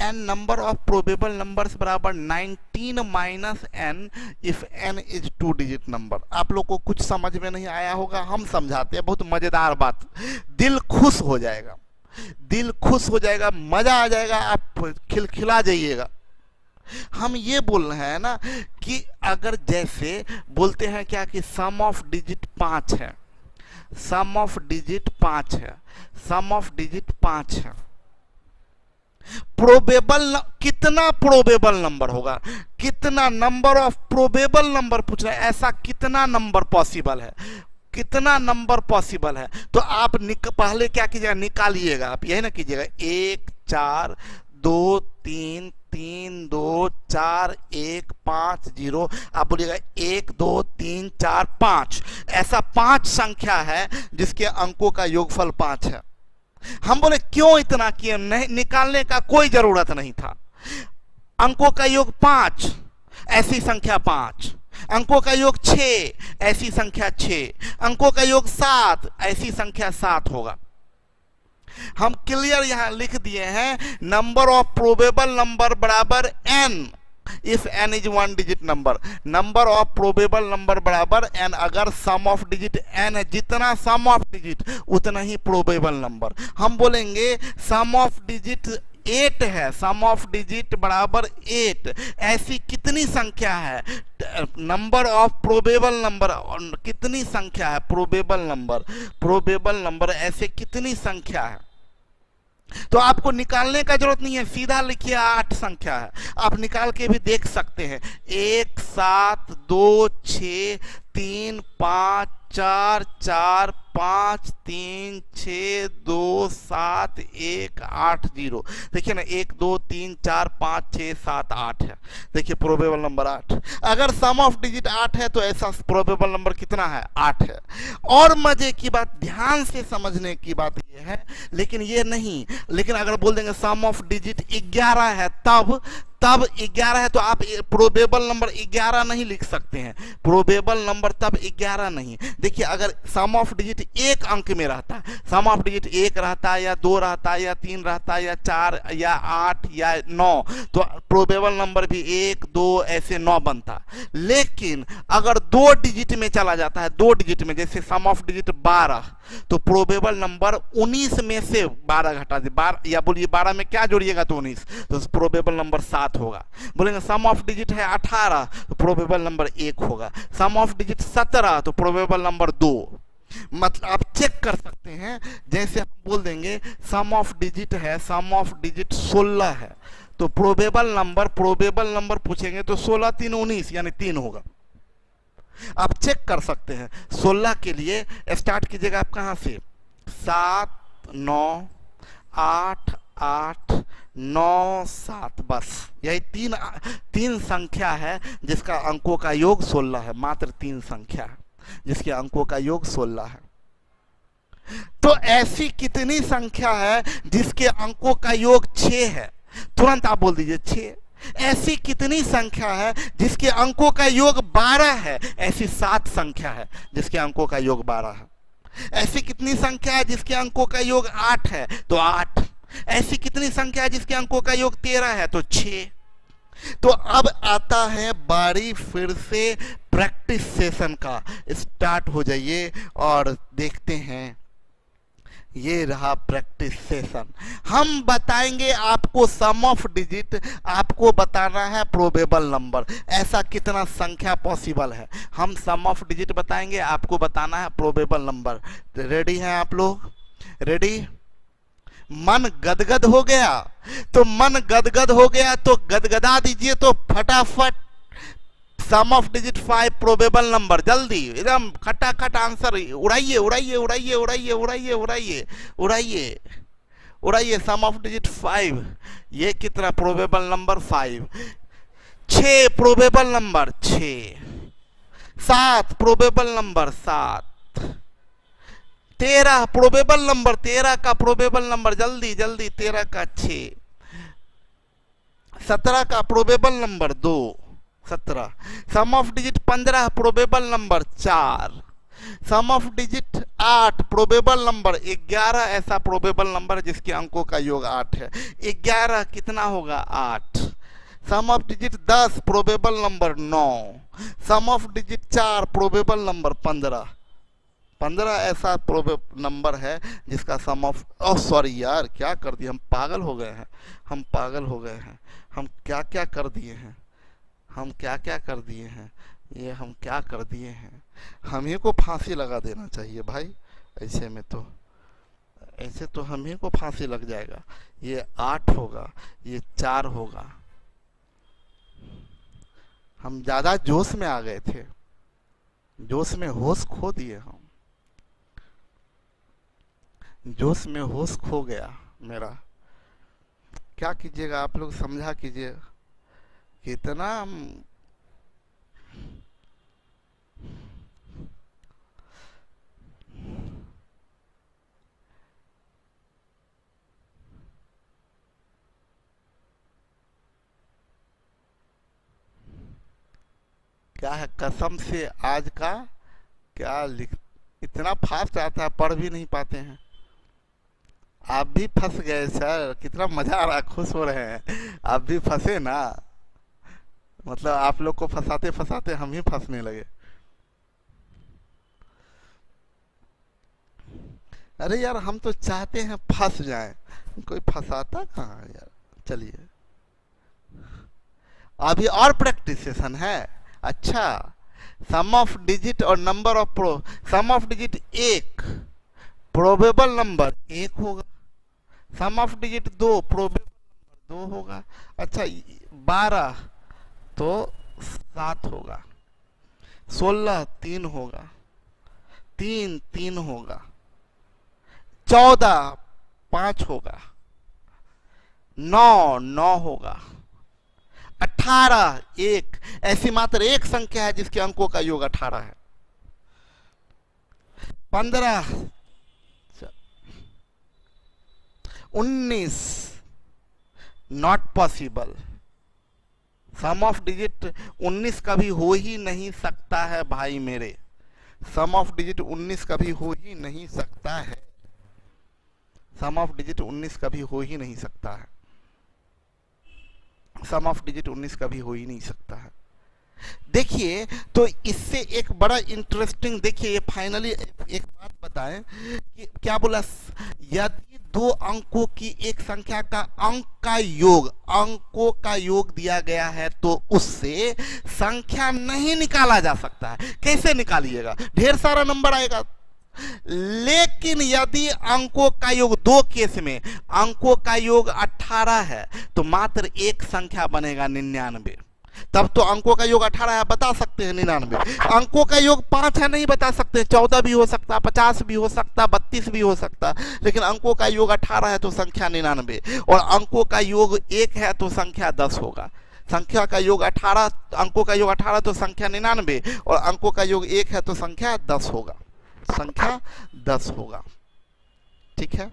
n number of probable numbers बराबर 19 minus n if n is two digit number. आप लोग को कुछ समझ में नहीं आया होगा, हम समझाते हैं, बहुत मजेदार बात, दिल खुश हो जाएगा, दिल खुश हो जाएगा, मजा आ जाएगा, आप खिलखिला जाइएगा। हम ये बोल रहे हैं ना कि अगर जैसे बोलते हैं क्या कि सम ऑफ डिजिट 5 है, सम ऑफ डिजिट 5 है, सम ऑफ डिजिट 5 है, प्रोबेबल कितना प्रोबेबल नंबर होगा, कितना नंबर ऑफ प्रोबेबल नंबर पूछ रहे हैं, ऐसा कितना नंबर पॉसिबल है, कितना नंबर पॉसिबल है। तो आप पहले क्या कीजिएगा, निकालिएगा, आप यही ना कीजिएगा, 1 4 2 3 3 2 4 1 5 0, आप बोलिएगा 1 2 3 4 5, ऐसा 5 संख्या है जिसके अंकों का योगफल 5 है। हम बोले क्यों इतना किए, नहीं निकालने का कोई जरूरत नहीं था, अंकों का योग 5, ऐसी संख्या 5, अंकों का योग 6, ऐसी संख्या 6, अंकों का योग 7, ऐसी संख्या 7 होगा। हम क्लियर यहां लिख दिए हैं, नंबर ऑफ प्रोबेबल नंबर बराबर n if n is one digit number, number of probable number बराबर n। अगर सम ऑफ डिजिट n है, जितना सम ऑफ डिजिट उतना ही प्रोबेबल नंबर। हम बोलेंगे सम ऑफ डिजिट 8 है, सम ऑफ डिजिट बराबर 8, ऐसी कितनी संख्या है, नंबर ऑफ प्रोबेबल नंबर कितनी संख्या है, प्रोबेबल नंबर, प्रोबेबल नंबर ऐसे कितनी संख्या है। तो आपको निकालने का जरूरत नहीं है, सीधा लिखिए 8 संख्या है, आप निकाल के भी देख सकते हैं, 1 7 2 6 3 5 4 4 5 3 6 2 7 1 8 0। देखिए ना, 1 2 3 4 5 6 7 8 है, देखिए प्रोबेबल नंबर 8। अगर सम ऑफ डिजिट 8 है तो ऐसा प्रोबेबल नंबर कितना है, 8 है। और मजे की बात, ध्यान से समझने की बात यह है, लेकिन ये नहीं, लेकिन अगर बोल देंगे सम ऑफ डिजिट 11 है, तब 11 है तो आप प्रोबेबल नंबर 11 नहीं लिख सकते हैं, प्रोबेबल नंबर तब 11 नहीं। देखिए अगर सम ऑफ डिजिट एक अंक में रहता है, सम ऑफ डिजिट 1 रहता है या 2 रहता है या 3 रहता है या 4 या 8 या 9, तो प्रोबेबल नंबर भी 1 2 ऐसे 9 बनता। लेकिन अगर 2 डिजिट में चला जाता है, 2 डिजिट में, जैसे सम ऑफ डिजिट 12, तो प्रोबेबल नंबर 19 में से 12 घटा दे, 12 या बोलिए 12 में क्या जोड़िएगा तो 19, तो प्रोबेबल नंबर 7 होगा। बोलेंगे सम ऑफ डिजिट है 18 तो प्रोबेबल नंबर 1 होगा, सम ऑफ डिजिट 17 तो प्रोबेबल नंबर 2। मतलब आप चेक कर सकते हैं, जैसे हम बोल देंगे सम ऑफ डिजिट है, सम ऑफ डिजिट 16 है, तो प्रोबेबल नंबर पूछेंगे तो 16 3 19 यानी 3 होगा। आप चेक कर सकते हैं। 16 के लिए स्टार्ट कीजिएगा आप कहां से, 7 9 8 8 9 7, बस यही तीन संख्या है जिसका अंकों का योग 16 है, मात्र 3 संख्या है जिसके अंकों का योग 16 है। तो ऐसी कितनी संख्या है जिसके अंकों का योग 6 है, तुरंत आप बोल दीजिए 6। ऐसी कितनी संख्या है जिसके अंकों का योग 12 है? ऐसी 7 संख्या है जिसके अंकों का योग 12 है। ऐसी कितनी संख्या है जिसके अंकों का योग 8 है? तो 8। ऐसी कितनी संख्या है जिसके अंकों का योग 13 है? तो 6। तो अब आता है बारी फिर से प्रैक्टिस सेशन का। स्टार्ट हो जाइए और देखते हैं। ये रहा प्रैक्टिस सेशन। हम बताएंगे आपको सम ऑफ डिजिट, आपको बताना है प्रोबेबल नंबर। ऐसा कितना संख्या पॉसिबल है, हम सम ऑफ डिजिट बताएंगे, आपको बताना है प्रोबेबल नंबर। रेडी हैं आप लोग? रेडी? मन गदगद हो गया? तो मन गदगद हो गया तो गदगदा दीजिए तो फटाफट सम ऑफ डिजिट 5 प्रोबेबल नंबर, जल्दी एकदम खटाखट आंसर उड़ाइए उड़ाइए उड़ाइए उड़ाइए उड़ाइए उड़ाइए उड़ाइए उड़ाइए। सम ऑफ डिजिट 5, ये कितना probable number? 5। 6 probable number 6। 7 probable number 7। 13 probable number, 13 का प्रोबेबल नंबर, जल्दी जल्दी 13 का 6। 17 का probable number 2, 17। Sum of digit 15 probable number 4। Sum of digit 8 probable number 11। ऐसा प्रोबेबल नंबर जिसके अंकों का योग 8 है। 11 कितना होगा? 8। Sum of digit 10 probable number 9। Sum of digit 4 probable number 15। 15 ऐसा प्रोबेबल नंबर है जिसका सम ऑफ, ओह सॉरी यार, क्या कर दिया, हम पागल हो गए हैं, हम पागल हो गए हैं। हम क्या क्या कर दिए हैं, हम क्या क्या कर दिए हैं, ये हम क्या कर दिए हैं। हम ही को फांसी लगा देना चाहिए भाई, ऐसे में तो, ऐसे तो हम ही को फांसी लग जाएगा। ये 8 होगा, ये 4 होगा। हम ज़्यादा जोश में आ गए थे, जोश में होश खो दिए हम, जोश में होश खो गया मेरा। क्या कीजिएगा आप लोग, समझा कीजिए कितना क्या है कसम से आज का क्या लिख, इतना फास्ट आता है, पढ़ भी नहीं पाते हैं। आप भी फंस गए सर, कितना मजा आ रहा है, खुश हो रहे हैं। आप भी फंसे ना, मतलब आप लोग को फंसाते फंसाते हम ही फंसने लगे। अरे यार हम तो चाहते हैं फंस जाएं, कोई फंसाता कहाँ है यार। चलिए अभी और प्रैक्टिस सेशन है। अच्छा, सम ऑफ डिजिट और number of pro, sum of digit 1 probable number 1 होगा। Sum of digit 2 probable number 2 होगा। अच्छा 12 तो 7 होगा। 16 3 होगा, 3 3 होगा। 14 5 होगा। 9 9 होगा। 18 1, ऐसी मात्र एक संख्या है जिसके अंकों का योग 18 है। 15 19 not possible. Sum of digit 19 कभी हो ही नहीं सकता है भाई मेरे, सम ऑफ डिजिट 19 कभी हो ही नहीं सकता है। सम ऑफ डिजिट 19 कभी हो ही नहीं सकता है। सम ऑफ डिजिट 19 कभी हो ही नहीं सकता है। देखिए तो इससे एक बड़ा इंटरेस्टिंग, देखिए ये फाइनली एक बात बताएं कि क्या बोला, यदि 2 अंकों की एक संख्या का अंक का योग, अंकों का योग दिया गया है तो उससे संख्या नहीं निकाला जा सकता है। कैसे निकालिएगा, ढेर सारा नंबर आएगा। लेकिन यदि अंकों का योग, 2 केस में अंकों का योग 18 है तो मात्र एक संख्या बनेगा 99। तब तो अंकों का योग 18 है, बता सकते हैं 99। अंकों का योग 5 है, नहीं बता सकते, 14 भी हो सकता, 50 भी हो सकता, 32 भी हो सकता। लेकिन अंकों का योग 18 है तो संख्या 99, और अंकों का योग 1 है तो संख्या 10 होगा। संख्या का योग 18, अंकों का योग 18 तो संख्या 99, और अंकों का योग 1 है तो संख्या 10 होगा, संख्या 10 होगा। ठीक है,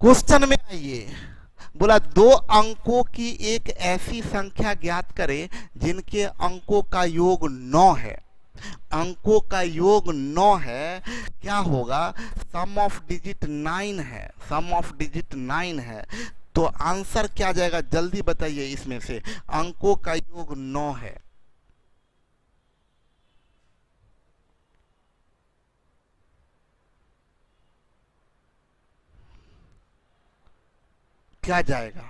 क्वेश्चन में आइए, बोला दो अंकों की एक ऐसी संख्या ज्ञात करें जिनके अंकों का योग 9 है। अंकों का योग 9 है, क्या होगा? सम ऑफ डिजिट 9 है, सम ऑफ डिजिट 9 है, तो आंसर क्या जाएगा जल्दी बताइए। इसमें से अंकों का योग 9 है, क्या जाएगा?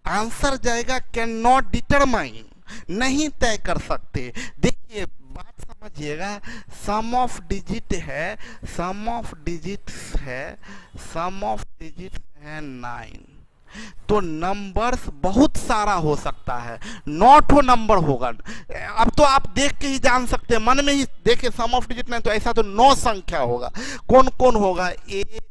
आंसर जाएगा कैन नॉट डिटरमाइन, नहीं तय कर सकते। देखिए बात समझिएगा, सम ऑफ डिजिट है, सम ऑफ डिजिट्स है, सम ऑफ डिजिट है 9, तो नंबर्स बहुत सारा हो सकता है, 9 नंबर होगा। अब तो आप देख के ही जान सकते हैं, मन में ही देखिए सम ऑफ डिजिट 9, तो ऐसा तो 9 संख्या होगा। कौन कौन होगा? 1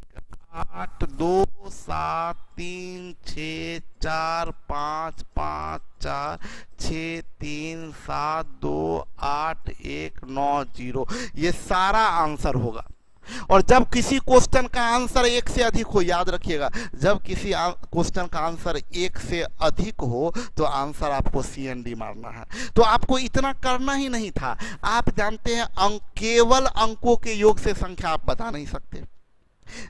8 2 7 3 6 4 5 5 4 6 3 7 2 8 1 9 0, ये सारा आंसर होगा। और जब किसी क्वेश्चन का आंसर 1 से अधिक हो, याद रखिएगा, जब किसी क्वेश्चन का आंसर 1 से अधिक हो तो आंसर आपको CND मारना है। तो आपको इतना करना ही नहीं था। आप जानते हैं केवल अंकों के योग से संख्या आप बता नहीं सकते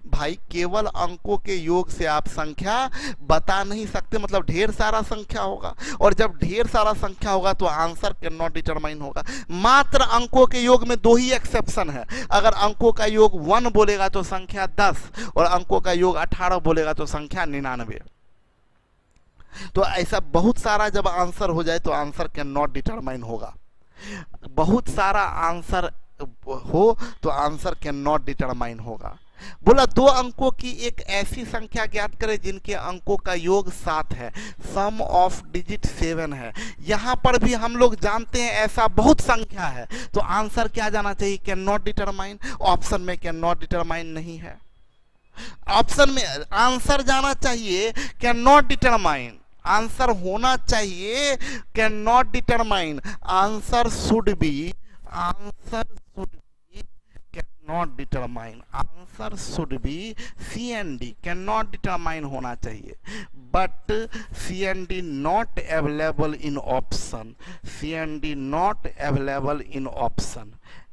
भाई, केवल अंकों के योग से आप संख्या बता नहीं सकते, मतलब ढेर सारा संख्या होगा, और जब ढेर सारा संख्या होगा तो आंसर कैन नॉट डिटरमाइन होगा। मात्र अंकों के योग में 2 ही एक्सेप्शन है। अगर अंकों का योग 1 बोलेगा तो संख्या 10, और अंकों का योग 18 बोलेगा तो संख्या 99। तो ऐसा बहुत सारा जब आंसर हो जाए तो आंसर कैन नॉट डिटरमाइन होगा। बहुत सारा आंसर हो तो आंसर कैन नॉट डिटरमाइन होगा। बोला दो अंकों की एक ऐसी संख्या ज्ञात करें जिनके अंकों का योग 7 है, सम ऑफ डिजिट 7 है। यहां पर भी हम लोग जानते हैं ऐसा बहुत संख्या है, तो आंसर क्या जाना चाहिए? Can not determine. ऑप्शन में कैन नॉट डिटरमाइन नहीं है, ऑप्शन में आंसर जाना चाहिए कैन नॉट डिटरमाइन, आंसर होना चाहिए can not determine. Answer should be, answer should be can not determine, answer should be CND, can not determine होना चाहिए। But CND not available in option, CND not available in option,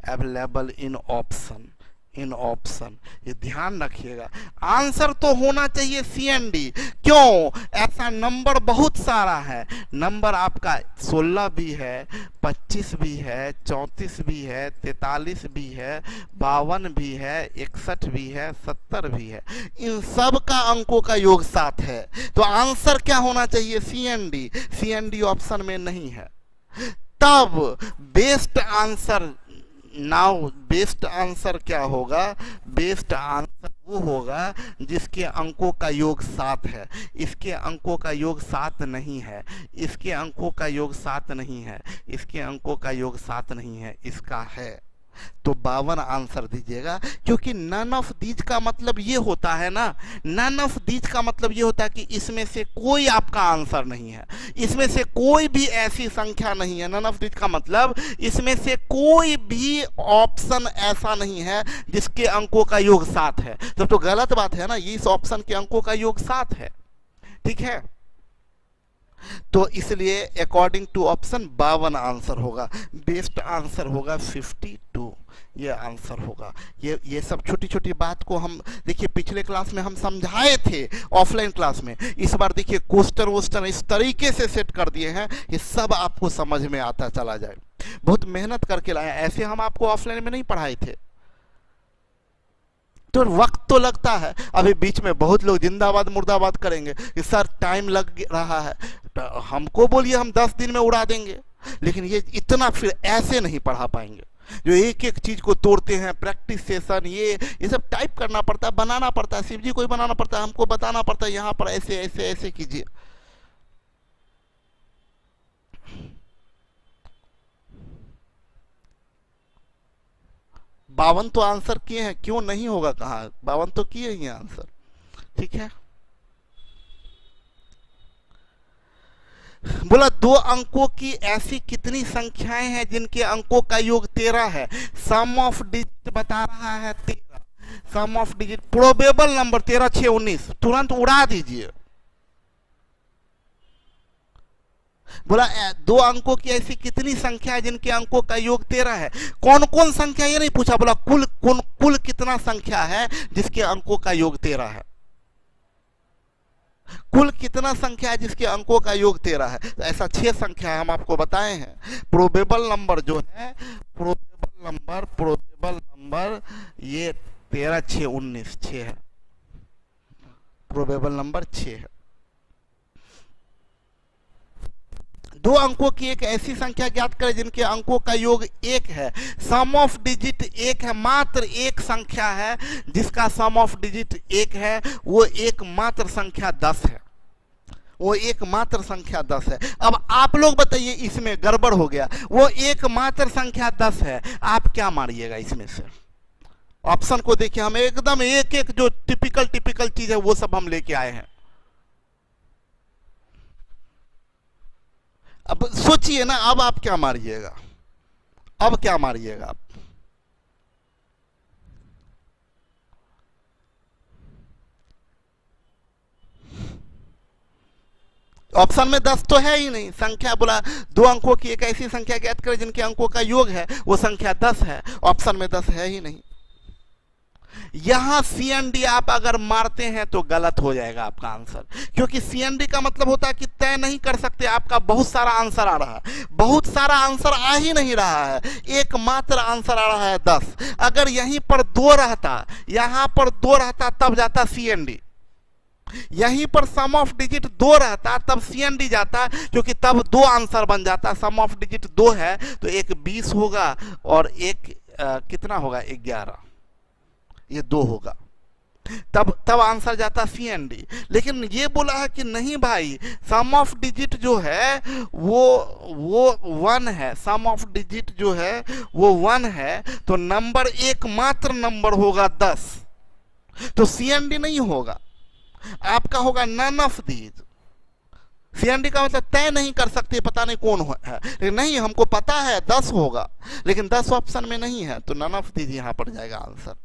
available in option, in option, ये ध्यान रखिएगा। Answer तो होना चाहिए CND। क्यों? ऐसा नंबर बहुत सारा है, नंबर आपका 16 भी है, 25 भी है, 34 भी है, 43 भी है, 52 भी है, 61 भी है, 70 भी है, इन सब का अंकों का योग 7 है। तो आंसर क्या होना चाहिए? CND। CND ऑप्शन में नहीं है। तब best answer, now best answer क्या होगा? बेस्ट आंसर वो होगा जिसके अंकों का योग 7 है। इसके अंकों का योग 7 नहीं है, इसके अंकों का योग 7 नहीं है, इसके अंकों का योग 7 नहीं है, इसका है। तो 52 आंसर दीजिएगा, क्योंकि नन ऑफ दीज का मतलब ये होता है ना, नन ऑफ दीज का मतलब ये होता है कि इसमें से कोई आपका आंसर नहीं है, इसमें से कोई भी ऐसी संख्या नहीं है। नन ऑफ दीज का मतलब इसमें से कोई भी ऑप्शन ऐसा नहीं है जिसके अंकों का योग 7 है। तब तो गलत बात है ना, इस ऑप्शन के अंकों का योग 7 है, ठीक है। तो इसलिए अकॉर्डिंग टू ऑप्शन 52 आंसर होगा, बेस्ट आंसर होगा 52, ये आंसर होगा। ये सब छोटी छोटी बात को हम देखिए पिछले क्लास में हम समझाए थे ऑफलाइन क्लास में, इस बार देखिए क्वेश्चन वोस्चन इस तरीके से सेट कर दिए हैं कि सब आपको समझ में आता चला जाए। बहुत मेहनत करके लाए, ऐसे हम आपको ऑफलाइन में नहीं पढ़ाए थे, तो वक्त तो लगता है। अभी बीच में बहुत लोग जिंदाबाद मुर्दाबाद करेंगे कि सर टाइम लग रहा है, तो हमको बोलिए हम 10 दिन में उड़ा देंगे, लेकिन ये इतना फिर ऐसे नहीं पढ़ा पाएंगे। जो एक एक चीज को तोड़ते हैं, प्रैक्टिस सेशन, ये सब टाइप करना पड़ता है, बनाना पड़ता है, शिव जी को ही बनाना पड़ता है, हमको बताना पड़ता है यहाँ पर ऐसे ऐसे ऐसे कीजिए। बावन तो आंसर किए हैं, क्यों नहीं होगा? कहाँ 52 तो किए ही आंसर, ठीक है। बोला दो अंकों की ऐसी कितनी संख्याएं हैं जिनके अंकों का योग 13 है? सम ऑफ डिजिट बता रहा है 13, सम ऑफ डिजिट प्रोबेबल नंबर 13 6 19 तुरंत उड़ा दीजिए। बोला दो अंकों की ऐसी कितनी संख्या है जिनके अंकों का योग 13 है। कौन कौन संख्या ये नहीं पूछा, बोला कुल कितना संख्या है जिसके अंकों का योग 13 है। कुल कितना संख्या है जिसके अंकों का योग 13 है। तो ऐसा 6 संख्या हम आपको बताए हैं। प्रोबेबल नंबर जो है, प्रोबेबल नंबर ये 13 6 19 6 है। प्रोबेबल नंबर 6 है। दो अंकों की एक ऐसी संख्या ज्ञात करें जिनके अंकों का योग 1 है। सम ऑफ डिजिट 1 है, मात्र एक संख्या है जिसका सम ऑफ डिजिट 1 है, वो एकमात्र संख्या 10 है। वो एकमात्र संख्या 10 है। अब आप लोग बताइए, इसमें गड़बड़ हो गया। वो एकमात्र संख्या 10 है, आप क्या मारिएगा इसमें से? ऑप्शन को देखिए, हम एकदम एक एक जो टिपिकल चीज है वो सब हम लेके आए हैं। अब सोचिए ना, अब आप क्या मारिएगा? अब क्या मारिएगा आप? ऑप्शन में 10 तो है ही नहीं संख्या। बोला दो अंकों की एक ऐसी संख्या ज्ञात करें जिनके अंकों का योग है, वो संख्या 10 है। ऑप्शन में 10 है ही नहीं। यहां CND आप अगर मारते हैं तो गलत हो जाएगा आपका आंसर, क्योंकि CND का मतलब होता है कि तय नहीं कर सकते। आपका बहुत सारा आंसर आ रहा है, बहुत सारा आंसर आ ही नहीं रहा है, एकमात्र आंसर आ रहा है 10। अगर यहीं पर 2 रहता, यहां पर 2 रहता तब जाता CND। यहीं पर सम ऑफ डिजिट 2 रहता तब CND जाता, क्योंकि तब 2 आंसर बन जाता। सम ऑफ डिजिट 2 है तो एक 20 होगा और एक कितना होगा 11, ये 2 होगा, तब आंसर जाता CND। लेकिन ये बोला है कि नहीं भाई, सम ऑफ डिजिट जो है वो 1 है। सम ऑफ डिजिट जो है वो 1 है, तो नंबर एकमात्र नंबर होगा 10, तो CND नहीं होगा, आपका होगा नन ऑफ दीज। CND का मतलब तय नहीं कर सकते, पता नहीं कौन है, लेकिन नहीं हमको पता है 10 होगा, लेकिन 10 ऑप्शन में नहीं है, तो नन ऑफ दीज यहां पर जाएगा आंसर।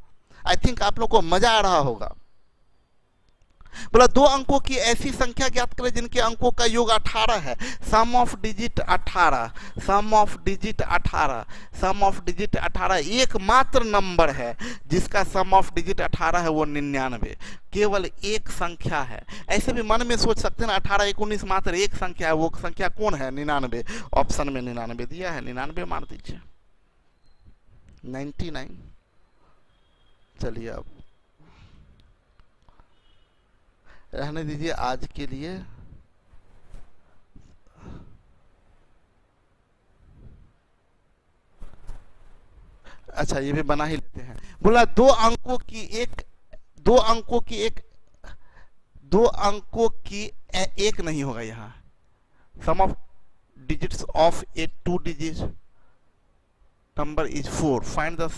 आई थिंक आप लोग को मजा आ रहा होगा। बोला दो अंकों की ऐसी संख्या ज्ञात करें जिनके अंकों का योग 18 है। Sum of digit 18, sum of digit 18, sum of digit 18 एकमात्र नंबर है जिसका सम ऑफ डिजिट 18 है, वो 99। केवल एक संख्या है। ऐसे भी मन में सोच सकते हैं ना, 18 19 मात्र एक संख्या है, वो संख्या कौन है? 99। ऑप्शन में 99 दिया है, 99 मार दीजिए, 99। चलिए अब रहने दीजिए आज के लिए। अच्छा ये भी बना ही लेते हैं। बोला दो अंकों की एक नहीं होगा यहाँ। Sum of digits of a 2 digit number is 4। Find the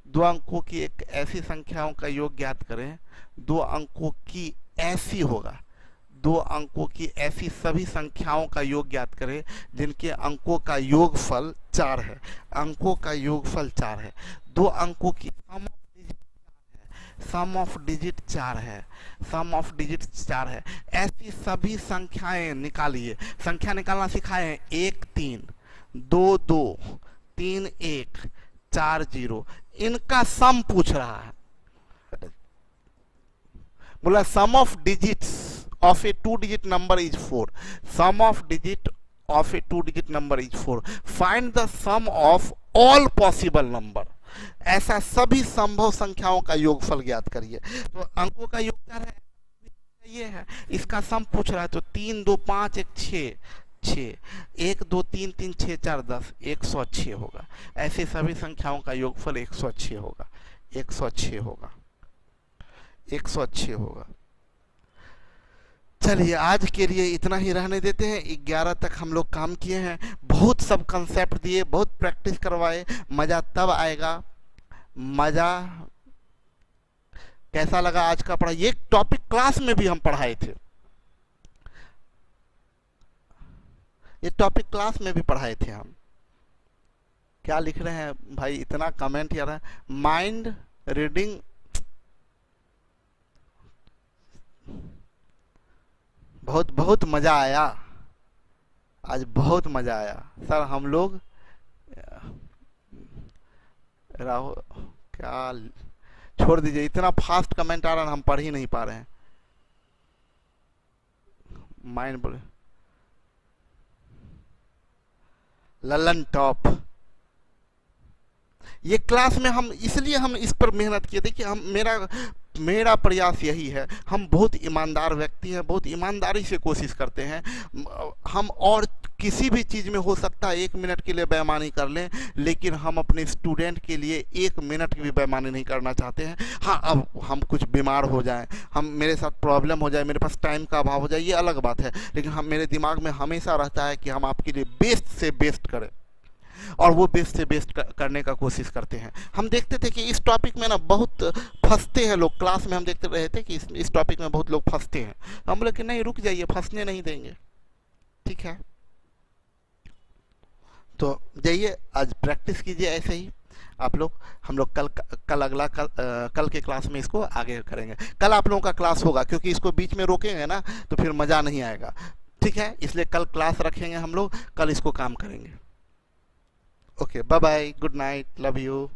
दो अंकों की एक ऐसी संख्याओं का योग ज्ञात करें। दो अंकों की ऐसी होगा, दो अंकों की ऐसी सभी संख्याओं का योग ज्ञात करें जिनके अंकों का योगफल 4 है। अंकों का योगफल 4 है। दो अंकों की सम ऑफ डिजिट 4 है, सम ऑफ डिजिट 4 है। ऐसी सभी संख्याएं निकालिए। संख्या निकालना सिखाए हैं। 1 3 2 2 3 1 4 0। इनका सम पूछ रहा है। बोला sum of digits of a 2 digit number is 4। Sum of digit of a 2 digit number is 4। Find the sum of all possible number. ऐसा सभी संभव संख्याओं का योगफल ज्ञात करिए। तो अंकों का योग क्या है? ये है, इसका सम पूछ रहा है। तो 3 2 5 1 6 6 1 2 3 3 6 4 10 106 होगा। ऐसे सभी संख्याओं का योगफल 106 होगा, 106 होगा, 106 होगा। चलिए आज के लिए इतना ही रहने देते हैं। 11 तक हम लोग काम किए हैं, बहुत सब कंसेप्ट दिए, बहुत प्रैक्टिस करवाए। मजा तब आएगा। मजा कैसा लगा आज का पढ़ाई? ये टॉपिक क्लास में भी हम पढ़ाए थे, ये टॉपिक क्लास में भी पढ़ाए थे हम। क्या लिख रहे हैं भाई, इतना कमेंट यार है। माइंड रीडिंग, बहुत बहुत मजा आया, आज बहुत मजा आया सर। हम लोग राहुल, क्या, छोड़ दीजिए, इतना फास्ट कमेंट आ रहा है हम पढ़ ही नहीं पा रहे हैं। माइंड बोले ललन टॉप, ये क्लास में हम इसलिए हम इस पर मेहनत किए थे कि हम मेरा प्रयास यही है, हम बहुत ईमानदार व्यक्ति हैं, बहुत ईमानदारी से कोशिश करते हैं। हम और किसी भी चीज़ में हो सकता है 1 मिनट के लिए बेईमानी कर लें, लेकिन हम अपने स्टूडेंट के लिए 1 मिनट की भी बेईमानी नहीं करना चाहते हैं। हाँ, अब हम कुछ बीमार हो जाएं, हम मेरे साथ प्रॉब्लम हो जाए, मेरे पास टाइम का अभाव हो जाए, ये अलग बात है, लेकिन हम मेरे दिमाग में हमेशा रहता है कि हम आपके लिए बेस्ट से बेस्ट करें, और वो बेस्ट से बेस्ट करने का कोशिश करते हैं। हम देखते थे कि इस टॉपिक में ना बहुत फंसते हैं लोग, क्लास में हम देखते रहे थे कि इस टॉपिक में बहुत लोग फंसते हैं। तो हम बोले कि नहीं, रुक जाइए, फंसने नहीं देंगे, ठीक है। तो जाइए, आज प्रैक्टिस कीजिए ऐसे ही आप लोग। हम लोग कल अगला कल के क्लास में इसको आगे करेंगे। कल आप लोगों का क्लास होगा, क्योंकि इसको बीच में रोकेंगे ना तो फिर मज़ा नहीं आएगा, ठीक है। इसलिए कल क्लास रखेंगे हम लोग, कल इसको काम करेंगे। Okay, bye bye, good night, love you.